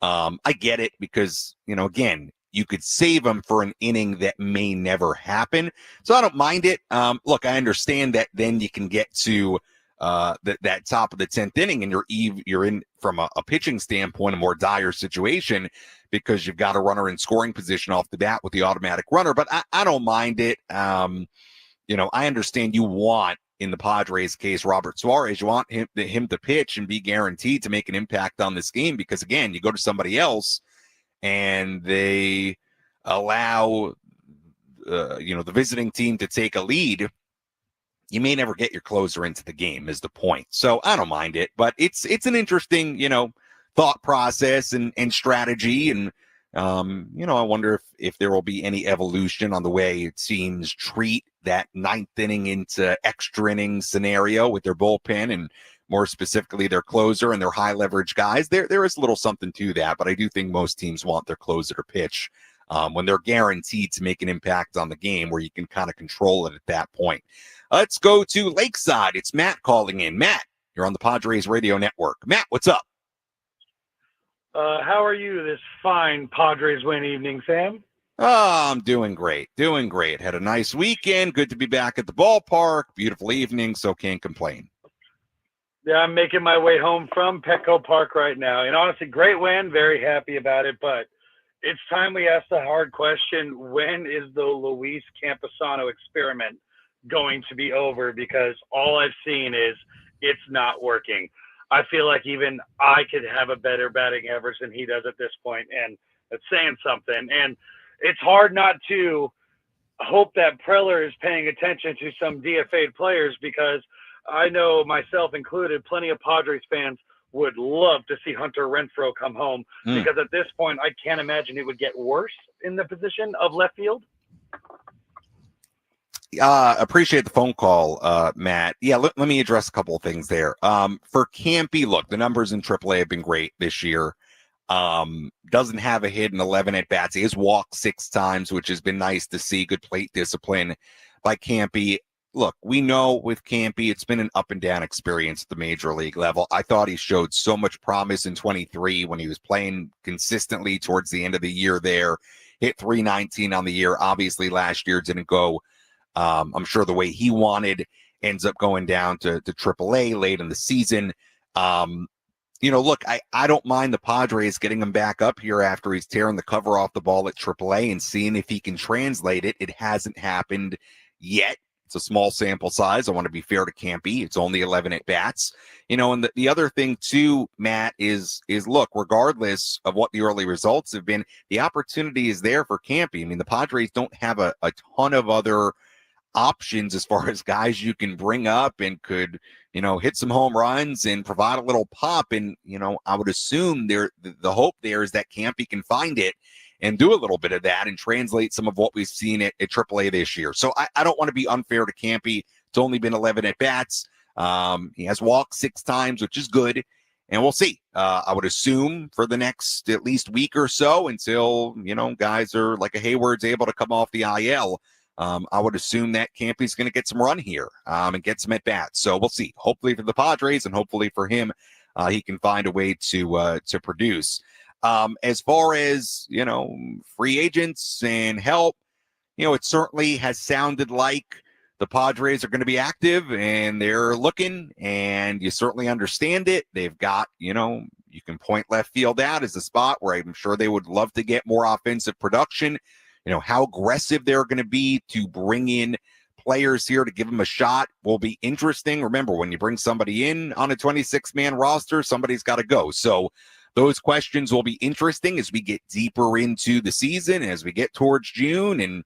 I get it because, again, you could save them for an inning that may never happen. So I don't mind it. Look, I understand that then you can get to that top of the 10th inning and you're in from a pitching standpoint, a more dire situation because you've got a runner in scoring position off the bat with the automatic runner. But I don't mind it. I understand you want, in the Padres case, Robert Suarez, you want him to pitch and be guaranteed to make an impact on this game because, again, you go to somebody else and they allow the visiting team to take a lead, you may never get your closer into the game is the point. So I don't mind it, but it's an interesting, thought process and strategy. And, I wonder if there will be any evolution on the way teams treat that ninth inning into extra inning scenario with their bullpen and more specifically their closer and their high leverage guys. There is a little something to that, but I do think most teams want their closer to pitch when they're guaranteed to make an impact on the game where you can kind of control it at that point. Let's go to Lakeside. It's Matt calling in. Matt, you're on the Padres Radio Network. Matt, what's up? How are you this fine Padres win evening, Sam? Oh, I'm doing great. Had a nice weekend. Good to be back at the ballpark. Beautiful evening, so can't complain. Yeah, I'm making my way home from Petco Park right now. And honestly, great win. Very happy about it. But it's time we ask the hard question, when is the Luis Campusano experiment going to be over? Because all I've seen is it's not working. I feel like even I could have a better batting average than he does at this point, and that's saying something. And it's hard not to hope that Preller is paying attention to some DFA'd players, because I know, myself included, plenty of Padres fans would love to see Hunter Renfroe come home, because at this point I can't imagine it would get worse in the position of left field. Appreciate the phone call, Matt. Yeah, let me address a couple of things there. For Campy, look, the numbers in AAA have been great this year. Doesn't have a hit in 11 at-bats. He has walked 6 times, which has been nice to see. Good plate discipline by Campy. Look, we know with Campy, it's been an up-and-down experience at the major league level. I thought he showed so much promise in 23 when he was playing consistently towards the end of the year there. Hit .319 on the year. Obviously, last year didn't go I'm sure the way he wanted, ends up going down to AAA late in the season. Look, I don't mind the Padres getting him back up here after he's tearing the cover off the ball at AAA and seeing if he can translate it. It hasn't happened yet. It's a small sample size. I want to be fair to Campy. It's only 11 at bats. And the other thing too, Matt, is look, regardless of what the early results have been, the opportunity is there for Campy. I mean, the Padres don't have a ton of other options as far as guys you can bring up and could, hit some home runs and provide a little pop. And, I would assume the hope there is that Campy can find it and do a little bit of that and translate some of what we've seen at AAA this year. So I don't want to be unfair to Campy. It's only been 11 at bats. He has walked 6 times, which is good. And we'll see. I would assume for the next at least week or so until, guys are like a Hayward's able to come off the IL. I would assume that Campy's going to get some run here and get some at bats. So we'll see. Hopefully for the Padres and hopefully for him, he can find a way to produce. As far as, free agents and help, it certainly has sounded like the Padres are going to be active and they're looking, and you certainly understand it. They've got, you can point left field out as a spot where I'm sure they would love to get more offensive production. How aggressive they're going to be to bring in players here to give them a shot will be interesting. Remember, when you bring somebody in on a 26-man roster, somebody's got to go. So those questions will be interesting as we get deeper into the season, as we get towards June. And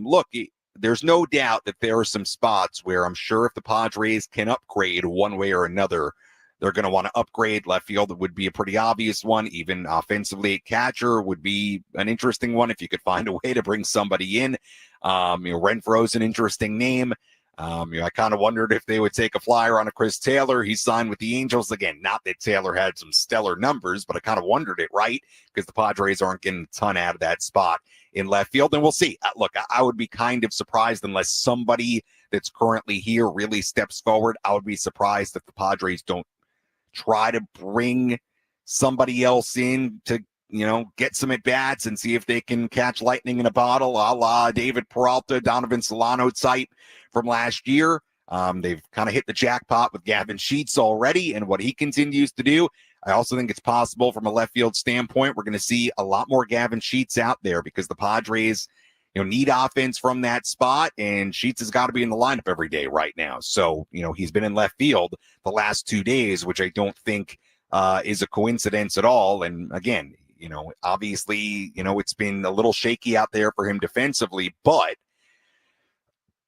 look, there's no doubt that there are some spots where I'm sure if the Padres can upgrade one way or another, they're going to want to upgrade. Left field would be a pretty obvious one. Even offensively, catcher would be an interesting one if you could find a way to bring somebody in. Renfroe's an interesting name. I kind of wondered if they would take a flyer on a Chris Taylor. He signed with the Angels. Again, not that Taylor had some stellar numbers, but I kind of wondered it, right? Because the Padres aren't getting a ton out of that spot in left field. And we'll see. Look, I would be kind of surprised unless somebody that's currently here really steps forward. I would be surprised if the Padres don't try to bring somebody else in to, get some at-bats and see if they can catch lightning in a bottle, a la David Peralta, Donovan Solano type from last year. They've kind of hit the jackpot with Gavin Sheets already and what he continues to do. I also think it's possible from a left field standpoint, we're going to see a lot more Gavin Sheets out there because the Padres, need offense from that spot, and Sheets has got to be in the lineup every day right now. So, he's been in left field the last 2 days, which I don't think is a coincidence at all. And again, obviously, it's been a little shaky out there for him defensively, but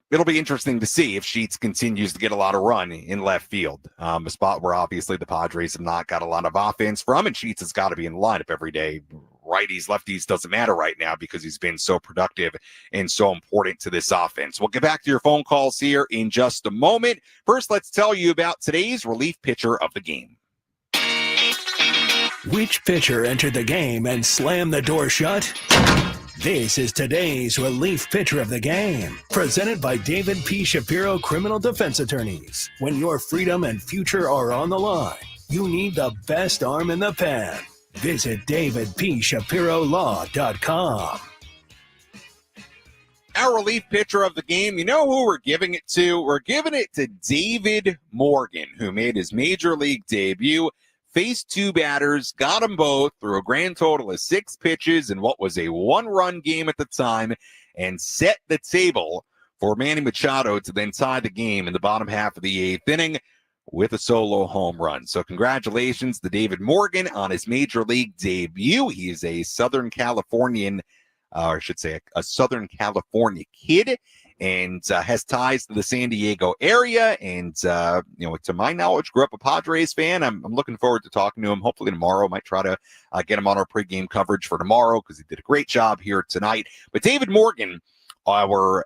it'll be interesting to see if Sheets continues to get a lot of run in left field, a spot where obviously the Padres have not got a lot of offense from, and Sheets has got to be in the lineup every day. Righties, lefties, doesn't matter right now because he's been so productive and so important to this offense. We'll get back to your phone calls here in just a moment. First, let's tell you about today's relief pitcher of the game. Which pitcher entered the game and slammed the door shut? This is today's relief pitcher of the game, presented by David P. Shapiro Criminal Defense Attorneys. When your freedom and future are on the line, you need the best arm in the pen. Visit DavidPShapiroLaw.com. Our relief pitcher of the game, you know who we're giving it to? We're giving it to David Morgan, who made his major league debut, faced 2 batters, got them both through a grand total of 6 pitches in what was a 1-run game at the time, and set the table for Manny Machado to then tie the game in the bottom half of the 8th inning with a solo home run. So congratulations to David Morgan on his major league debut. He is a Southern Californian, or I should say a Southern California kid, and has ties to the San Diego area. And, to my knowledge, grew up a Padres fan. I'm looking forward to talking to him. Hopefully tomorrow. Might try to get him on our pregame coverage for tomorrow because he did a great job here tonight. But David Morgan, our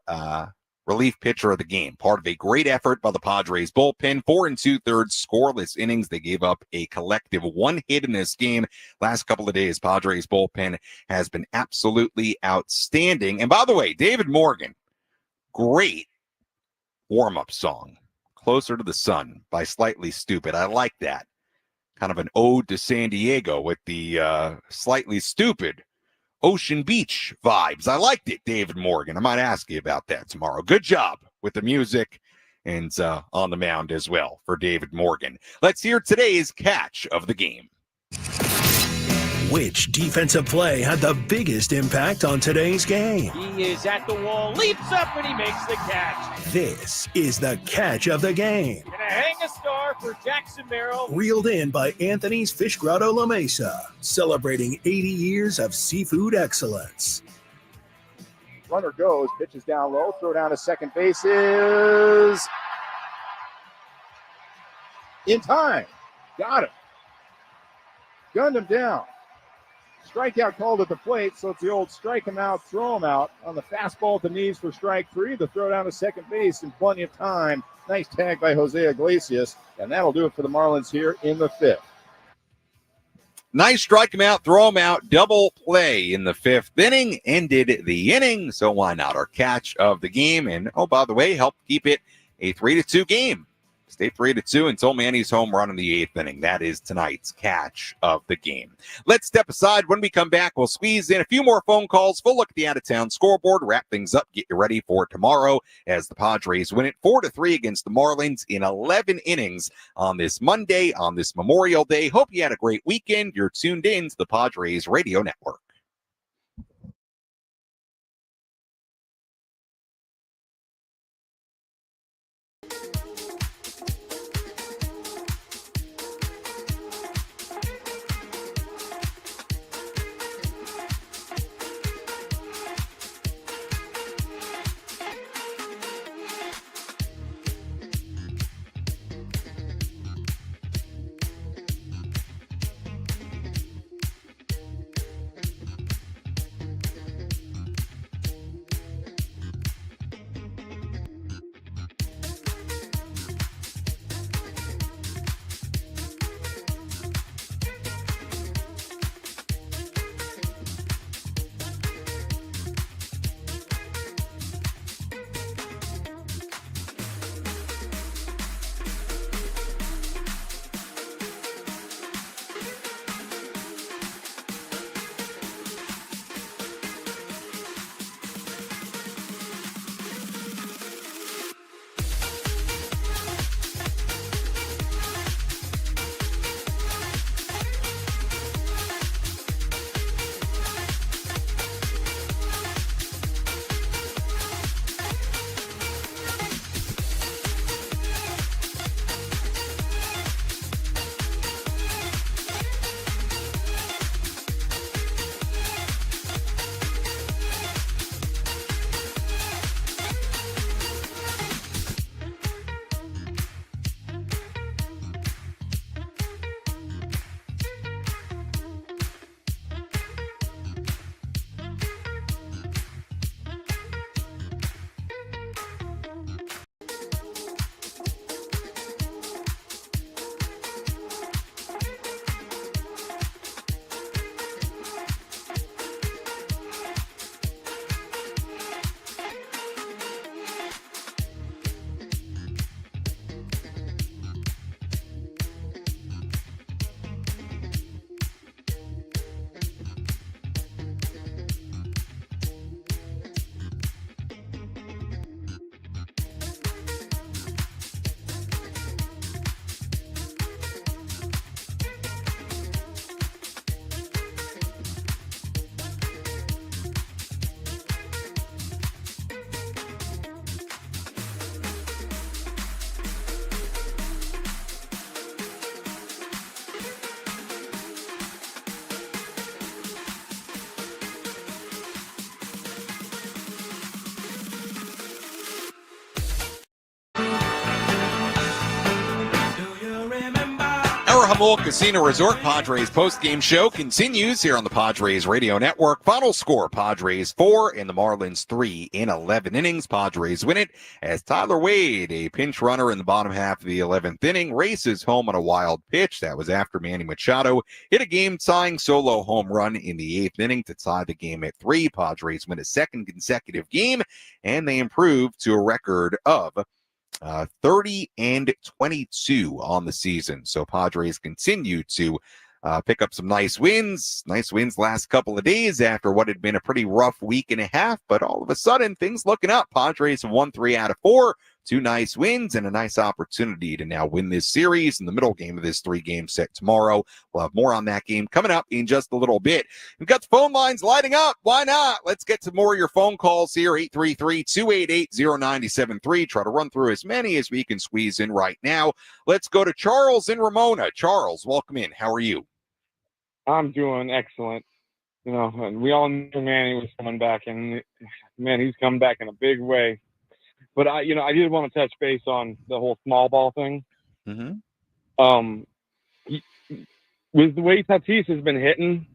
relief pitcher of the game, part of a great effort by the Padres bullpen. 4 2/3 scoreless innings. They gave up a collective 1 hit in this game. Last couple of days, Padres bullpen has been absolutely outstanding. And by the way, David Morgan, great warm-up song, Closer to the Sun by Slightly Stoopid. I like that. Kind of an ode to San Diego with the Slightly Stoopid Ocean Beach vibes. I liked it, David Morgan. I might ask you about that tomorrow. Good job with the music and on the mound as well for David Morgan. Let's hear today's catch of the game. Which defensive play had the biggest impact on today's game? He is at the wall, leaps up, and he makes the catch. This is the catch of the game. Gonna hang a star for Jackson Merrill. Reeled in by Anthony's Fish Grotto La Mesa, celebrating 80 years of seafood excellence. Runner goes, pitches down low, throw down to second base is in time. Got him. Gunned him down. Strikeout called at the plate, so it's the old strike him out, throw him out on the fastball at the knees for strike three. The throw down to second base in plenty of time. Nice tag by Jose Iglesias, and that'll do it for the Marlins here in the fifth. Nice strike him out, throw him out, double play in the fifth inning, ended the inning. So why not our catch of the game? And oh, by the way, helped keep it a 3-2 game. Stay 3-2 until Manny's home run in the eighth inning. That is tonight's catch of the game. Let's step aside. When we come back, we'll squeeze in a few more phone calls. We'll look at the out-of-town scoreboard, wrap things up, get you ready for tomorrow as the Padres win it 4-3 against the Marlins in 11 innings on this Monday, on this Memorial Day. Hope you had a great weekend. You're tuned in to the Padres Radio Network. Jamul Casino Resort Padres postgame show continues here on the Padres Radio Network. Final score, Padres 4 and the Marlins 3 in 11 innings. Padres win it as Tyler Wade, a pinch runner in the bottom half of the 11th inning, races home on a wild pitch. That was after Manny Machado hit a game-tying solo home run in the 8th inning to tie the game at 3. Padres win a second consecutive game, and they improve to a record of 30-22 on the season. So Padres continue to pick up some nice wins last couple of days after what had been a pretty rough week and a half, but all of a sudden things looking up. Padres have won 3 out of 4, 2 nice wins and a nice opportunity to now win this series in the middle game of this 3-game set tomorrow. We'll have more on that game coming up in just a little bit. We've got the phone lines lighting up. Why not? Let's get to more of your phone calls here. 833-288-0973. Try to run through as many as we can squeeze in right now. Let's go to Charles in Ramona. Charles, welcome in. How are you? I'm doing excellent. You know, and we all knew Manny was coming back, and man, he's come back in a big way. But I did want to touch base on the whole small ball thing. Mm-hmm. With the way Tatis has been hitting,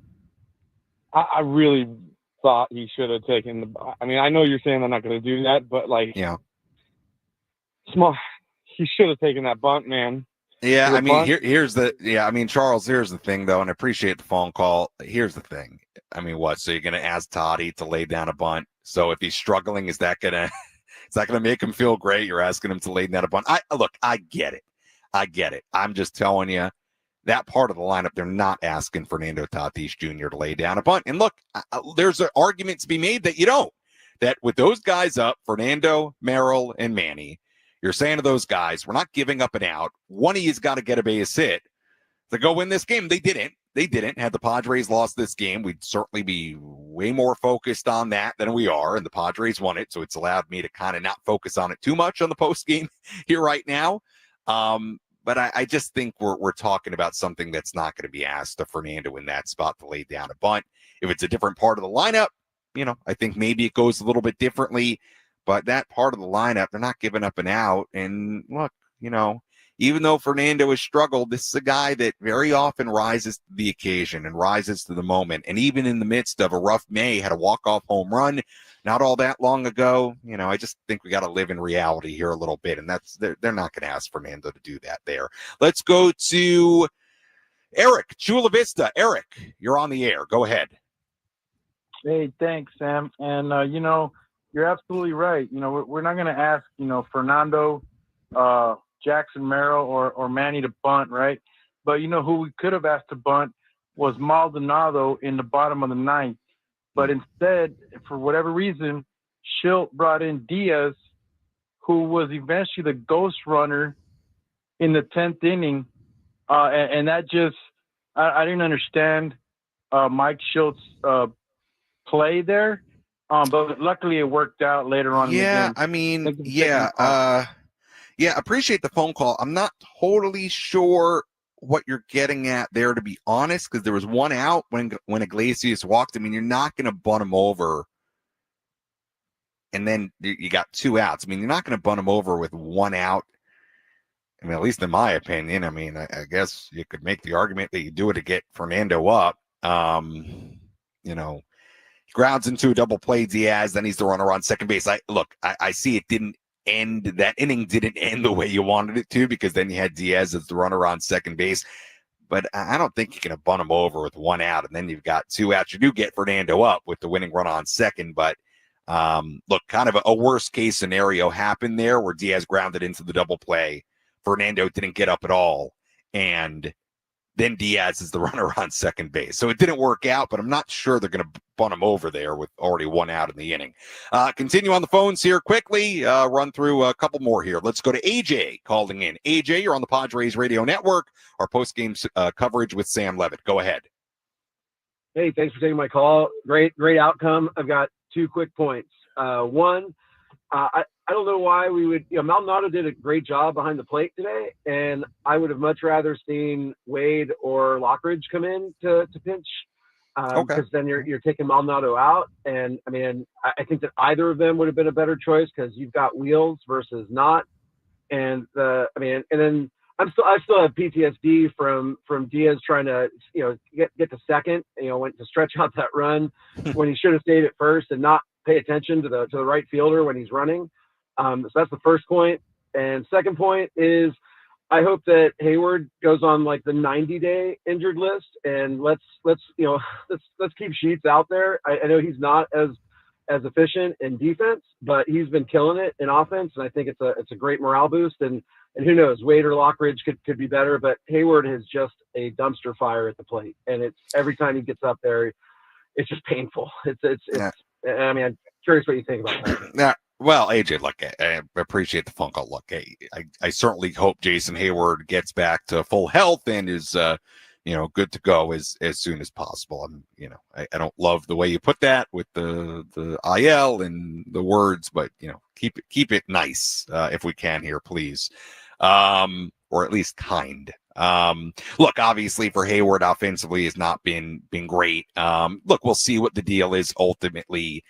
I really thought he should have taken the. I mean, I know you're saying they're not going to do that, but yeah, he should have taken that bunt, man. Yeah, I mean, Charles, here's the thing, though, and I appreciate the phone call. Here's the thing. I mean, what? So you're going to ask Toddy to lay down a bunt? So if he's struggling, is that going to make him feel great? You're asking him to lay down a bunt. I get it. I'm just telling you, that part of the lineup, they're not asking Fernando Tatis Jr. to lay down a bunt. And look, there's an argument to be made that you don't. That with those guys up, Fernando, Merrill, and Manny, you're saying to those guys, we're not giving up an out. One of you's got to get a base hit to go win this game. They didn't. Had the Padres lost this game, we'd certainly be way more focused on that than we are, and the Padres won it, so it's allowed me to kind of not focus on it too much on the post game here right now. But I just think we're talking about something that's not going to be asked of Fernando in that spot to lay down a bunt. If it's a different part of the lineup, I think maybe it goes a little bit differently. But that part of the lineup, they're not giving up an out. And look, even though Fernando has struggled, this is a guy that very often rises to the occasion and rises to the moment. And even in the midst of a rough May, had a walk-off home run not all that long ago. I just think we got to live in reality here a little bit. And they're not going to ask Fernando to do that there. Let's go to Eric, Chula Vista. Eric, you're on the air. Go ahead. Hey, thanks, Sam. And, you're absolutely right. We're not going to ask, Fernando, Jackson Merrill, or Manny to bunt, right? But who we could have asked to bunt was Maldonado in the bottom of the 9th. But instead, for whatever reason, Shildt brought in Diaz, who was eventually the ghost runner in the 10th inning. And that just – I didn't understand Mike Shildt's play there. But luckily it worked out later on. Yeah, I mean, appreciate the phone call. I'm not totally sure what you're getting at there, to be honest, because there was one out when Iglesias walked. I mean, you're not going to bunt him over, and then you got 2 outs. I mean, you're not going to bunt him over with 1 out. I mean, at least in my opinion. I mean, I guess you could make the argument that you do it to get Fernando up. Grounds into a double play Diaz, then he's the runner on second base. I see it didn't end, that inning didn't end the way you wanted it to, because then you had Diaz as the runner on second base. But I don't think you're going to bunt him over with 1 out, and then you've got 2 outs. You do get Fernando up with the winning run on second, but look, kind of a worst case scenario happened there where Diaz grounded into the double play. Fernando didn't get up at all, and then Diaz is the runner on second base. So it didn't work out, but I'm not sure they're going to bunt him over there with already 1 out in the inning. Continue on the phones here quickly. Run through a couple more here. Let's go to AJ calling in. AJ, you're on the Padres Radio Network. Our post-game coverage with Sam Levitt. Go ahead. Hey, thanks for taking my call. Great outcome. I've got 2 quick points. One, I don't know why we would, Maldonado did a great job behind the plate today, and I would have much rather seen Wade or Lockridge come in to pinch, because then you're taking Maldonado out. And I mean, I think that either of them would have been a better choice, because you've got wheels versus not. And and then I still have PTSD from Diaz trying to, get to second, went to stretch out that run when he should have stayed at first and not pay attention to the right fielder when he's running. So that's the first point. And second point is, I hope that Hayward goes on like the 90-day injured list, and let's keep Sheets out there. I know he's not as efficient in defense, but he's been killing it in offense, and I think it's a great morale boost. And who knows, Wade or Lockridge could be better, but Hayward is just a dumpster fire at the plate, and it's every time he gets up there, it's just painful. I mean, I'm curious what you think about that. Yeah. Well, AJ, look, I appreciate the phone call. Look, I certainly hope Jason Hayward gets back to full health and is, good to go as soon as possible. I don't love the way you put that with the IL and the words, but keep it nice if we can here, please, or at least kind. Look, obviously for Hayward offensively has not been great. Look, we'll see what the deal is ultimately.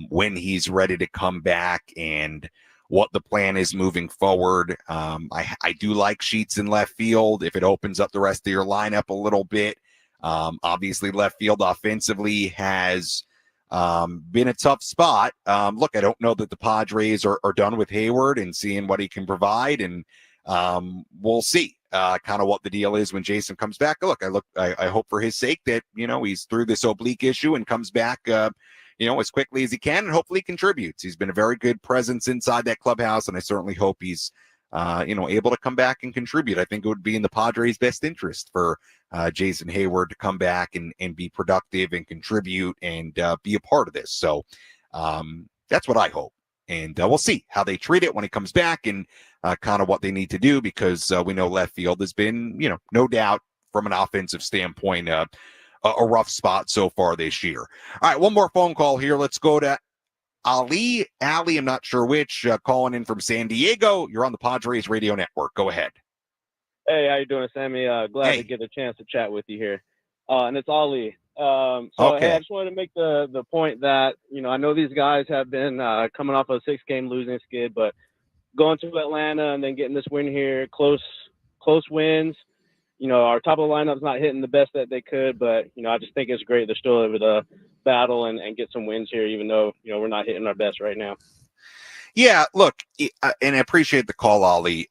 When he's ready to come back and what the plan is moving forward. I do like Sheets in left field if it opens up the rest of your lineup a little bit. Obviously, left field offensively has been a tough spot. Look, I don't know that the Padres are done with Hayward and seeing what he can provide, and we'll see kind of what the deal is when Jason comes back. Look, I hope for his sake that he's through this oblique issue and comes back as quickly as he can, and hopefully contributes. He's been a very good presence inside that clubhouse, and I certainly hope he's, able to come back and contribute. I think it would be in the Padres' best interest for Jason Hayward to come back and be productive and contribute and be a part of this. So that's what I hope. And we'll see how they treat it when he comes back and kind of what they need to do, because we know left field has been, no doubt from an offensive standpoint, a rough spot so far this year. All right, one more phone call here. Let's go to Ali. I'm not sure which, calling in from San Diego. You're on the Padres Radio Network. Go ahead. Hey, how you doing, Sammy? Glad to get a chance to chat with you here. And it's Ali. Okay. Hey, I just wanted to make the point that, I know these guys have been coming off a 6-game losing skid, but going to Atlanta and then getting this win here, close wins. Our top of the lineup's not hitting the best that they could, but, I just think it's great they're still able to battle and get some wins here, even though, we're not hitting our best right now. Yeah, look, and I appreciate the call, Ali.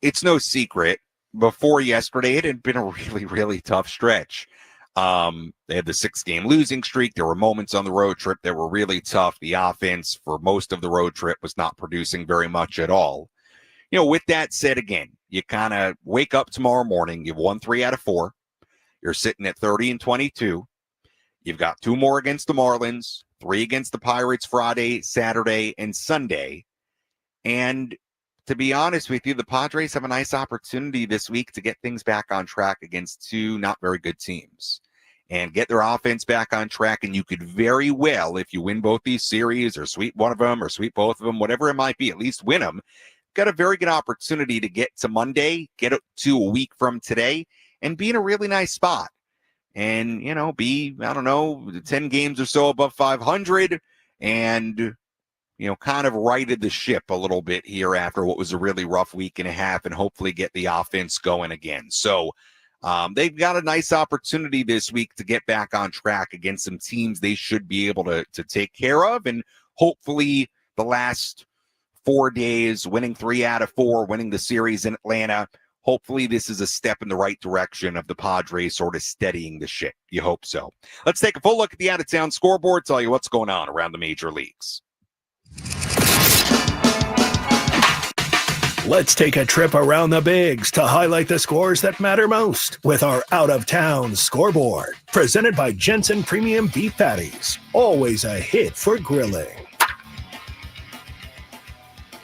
It's no secret. Before yesterday, it had been a really, really tough stretch. They had the 6-game losing streak. There were moments on the road trip that were really tough. The offense for most of the road trip was not producing very much at all. With that said, again, you kind of wake up tomorrow morning. You've won 3 out of 4. You're sitting at 30-22. You've got 2 more against the Marlins, 3 against the Pirates Friday, Saturday, and Sunday. And to be honest with you, the Padres have a nice opportunity this week to get things back on track against 2 not very good teams and get their offense back on track. And you could very well, if you win both these series or sweep one of them or sweep both of them, whatever it might be, at least win them. Got a very good opportunity to get to Monday, get it to a week from today, and be in a really nice spot. And, be, 10 games or so above 500 and, kind of righted the ship a little bit here after what was a really rough week and a half, and hopefully get the offense going again. So they've got a nice opportunity this week to get back on track against some teams they should be able to take care of. And hopefully the last 4 days, winning 3 out of 4, winning the series in Atlanta. Hopefully this is a step in the right direction of the Padres sort of steadying the ship. You hope so. Let's take a full look at the out-of-town scoreboard, tell you what's going on around the major leagues. Let's take a trip around the bigs to highlight the scores that matter most with our out-of-town scoreboard. Presented by Jensen Premium Beef Patties. Always a hit for grilling.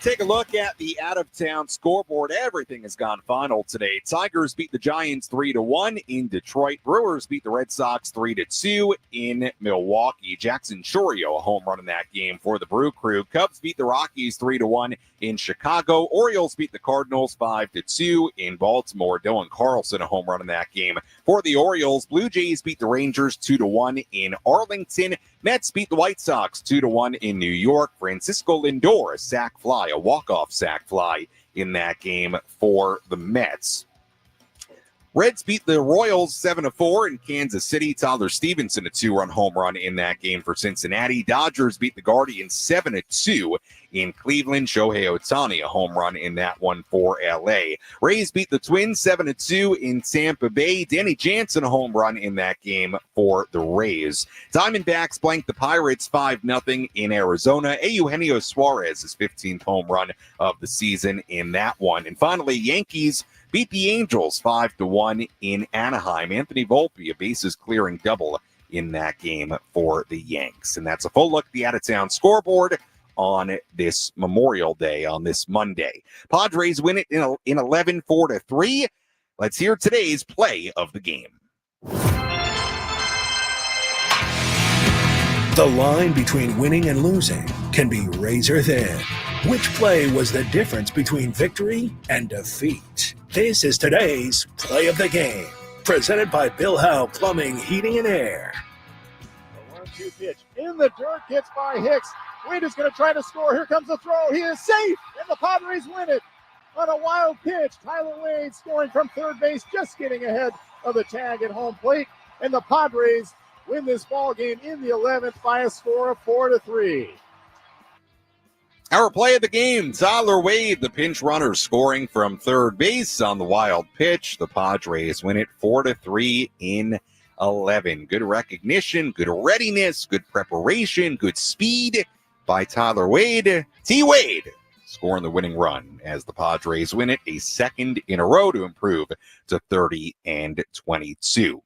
Take a look at the out-of-town scoreboard. Everything has gone final today. Tigers beat the Giants 3-1 in Detroit. Brewers beat the Red Sox 3-2 in Milwaukee. Jackson Chourio, a home run in that game for the Brew Crew. Cubs beat the Rockies 3-1 in Chicago. Orioles beat the Cardinals 5-2 in Baltimore. Dylan Carlson, a home run in that game for the Orioles. Blue Jays beat the Rangers 2-1 in Arlington. Mets beat the White Sox 2-1 in New York. Francisco Lindor, a sac fly, a walk-off sac fly in that game for the Mets. Reds beat the Royals 7-4 in Kansas City. Tyler Stevenson, a 2-run home run in that game for Cincinnati. Dodgers beat the Guardians 7-2 in Cleveland. Shohei Ohtani, a home run in that one for LA. Rays beat the Twins 7-2 in Tampa Bay. Danny Jansen, a home run in that game for the Rays. Diamondbacks blanked the Pirates 5-0 in Arizona. Eugenio Suarez, his 15th home run of the season in that one. And finally, Yankees beat the Angels 5-1 in Anaheim. Anthony Volpe, a bases clearing double in that game for the Yanks. And that's a full look at the out-of-town scoreboard on this Memorial Day, on this Monday. Padres win it in 11, 4-3. Let's hear today's play of the game. The line between winning and losing can be razor thin. Which play was the difference between victory and defeat? This is today's play of the game, presented by Bill Howe Plumbing, Heating, and Air. The 1-2 pitch in the dirt, gets by Hicks. Wade is going to try to score. Here comes the throw. He is safe, and the Padres win it on a wild pitch. Tyler Wade scoring from third base, just getting ahead of the tag at home plate, and the Padres win this ball game in the 11th by a score of 4-3. Our play of the game, Tyler Wade, the pinch runner, scoring from third base on the wild pitch. The Padres win it 4-3 in 11. Good recognition, good readiness, good preparation, good speed by Tyler Wade. T-Wade scoring the winning run as the Padres win it a second in a row to improve to 30-22.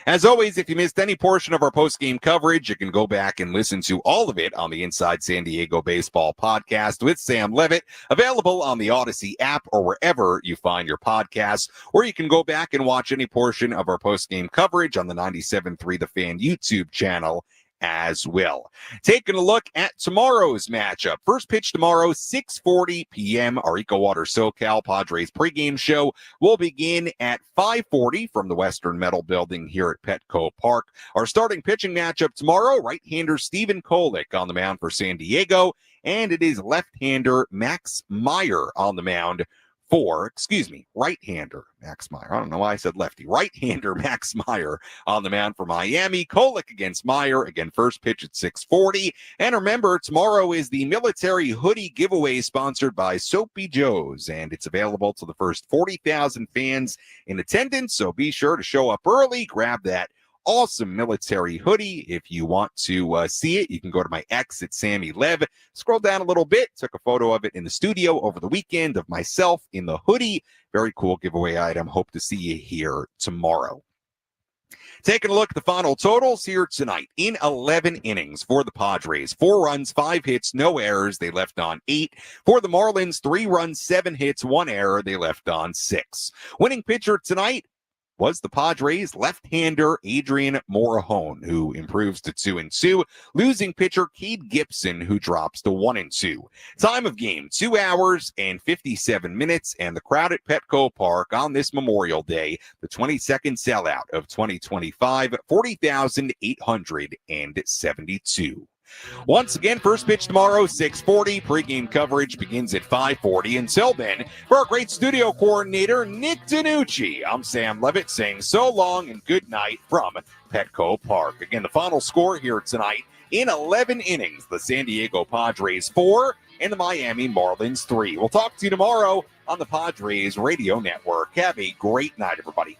As always, if you missed any portion of our post-game coverage, you can go back and listen to all of it on the Inside San Diego Baseball podcast with Sam Levitt, available on the Odyssey app or wherever you find your podcasts, or you can go back and watch any portion of our post-game coverage on the 97.3 The Fan YouTube channel as well. Taking a look at tomorrow's matchup. First pitch tomorrow, 6:40 p.m. Our EcoWater SoCal Padres pregame show will begin at 5:40 from the Western Metal Building here at Petco Park. Our starting pitching matchup tomorrow, right-hander Stephen Kolek on the mound for San Diego, and it is left-hander Max Meyer on the mound for, right-hander Max Meyer. I don't know why I said lefty. Right-hander Max Meyer on the mound for Miami. Kolek against Meyer. Again, first pitch at 6:40. And remember, tomorrow is the military hoodie giveaway sponsored by Soapy Joe's, and it's available to the first 40,000 fans in attendance. So be sure to show up early, grab that awesome military hoodie. If you want to see it, you can go to my X at Sammy Lev. Scroll down a little bit. Took a photo of it in the studio over the weekend of myself in the hoodie. Very cool giveaway item. Hope to see you here tomorrow. Taking a look at the final totals here tonight. In 11 innings for the Padres, 4 runs, 5 hits, no errors. They left on 8. For the Marlins, 3 runs, 7 hits, 1 error. They left on 6. Winning pitcher tonight was the Padres left-hander Adrian Morejon, who improves to 2-2. Losing pitcher Cade Gibson, who drops to 1-2. Time of game, 2 hours and 57 minutes, and the crowd at Petco Park on this Memorial Day, the 22nd sellout of 2025, 40,872. Once again, first pitch tomorrow, 6:40. Pre-game coverage begins at 5:40. Until then, for our great studio coordinator, Nick Danucci, I'm Sam Levitt saying so long and good night from Petco Park. Again, the final score here tonight, in 11 innings, the San Diego Padres 4 and the Miami Marlins 3. We'll talk to you tomorrow on the Padres Radio Network. Have a great night, everybody.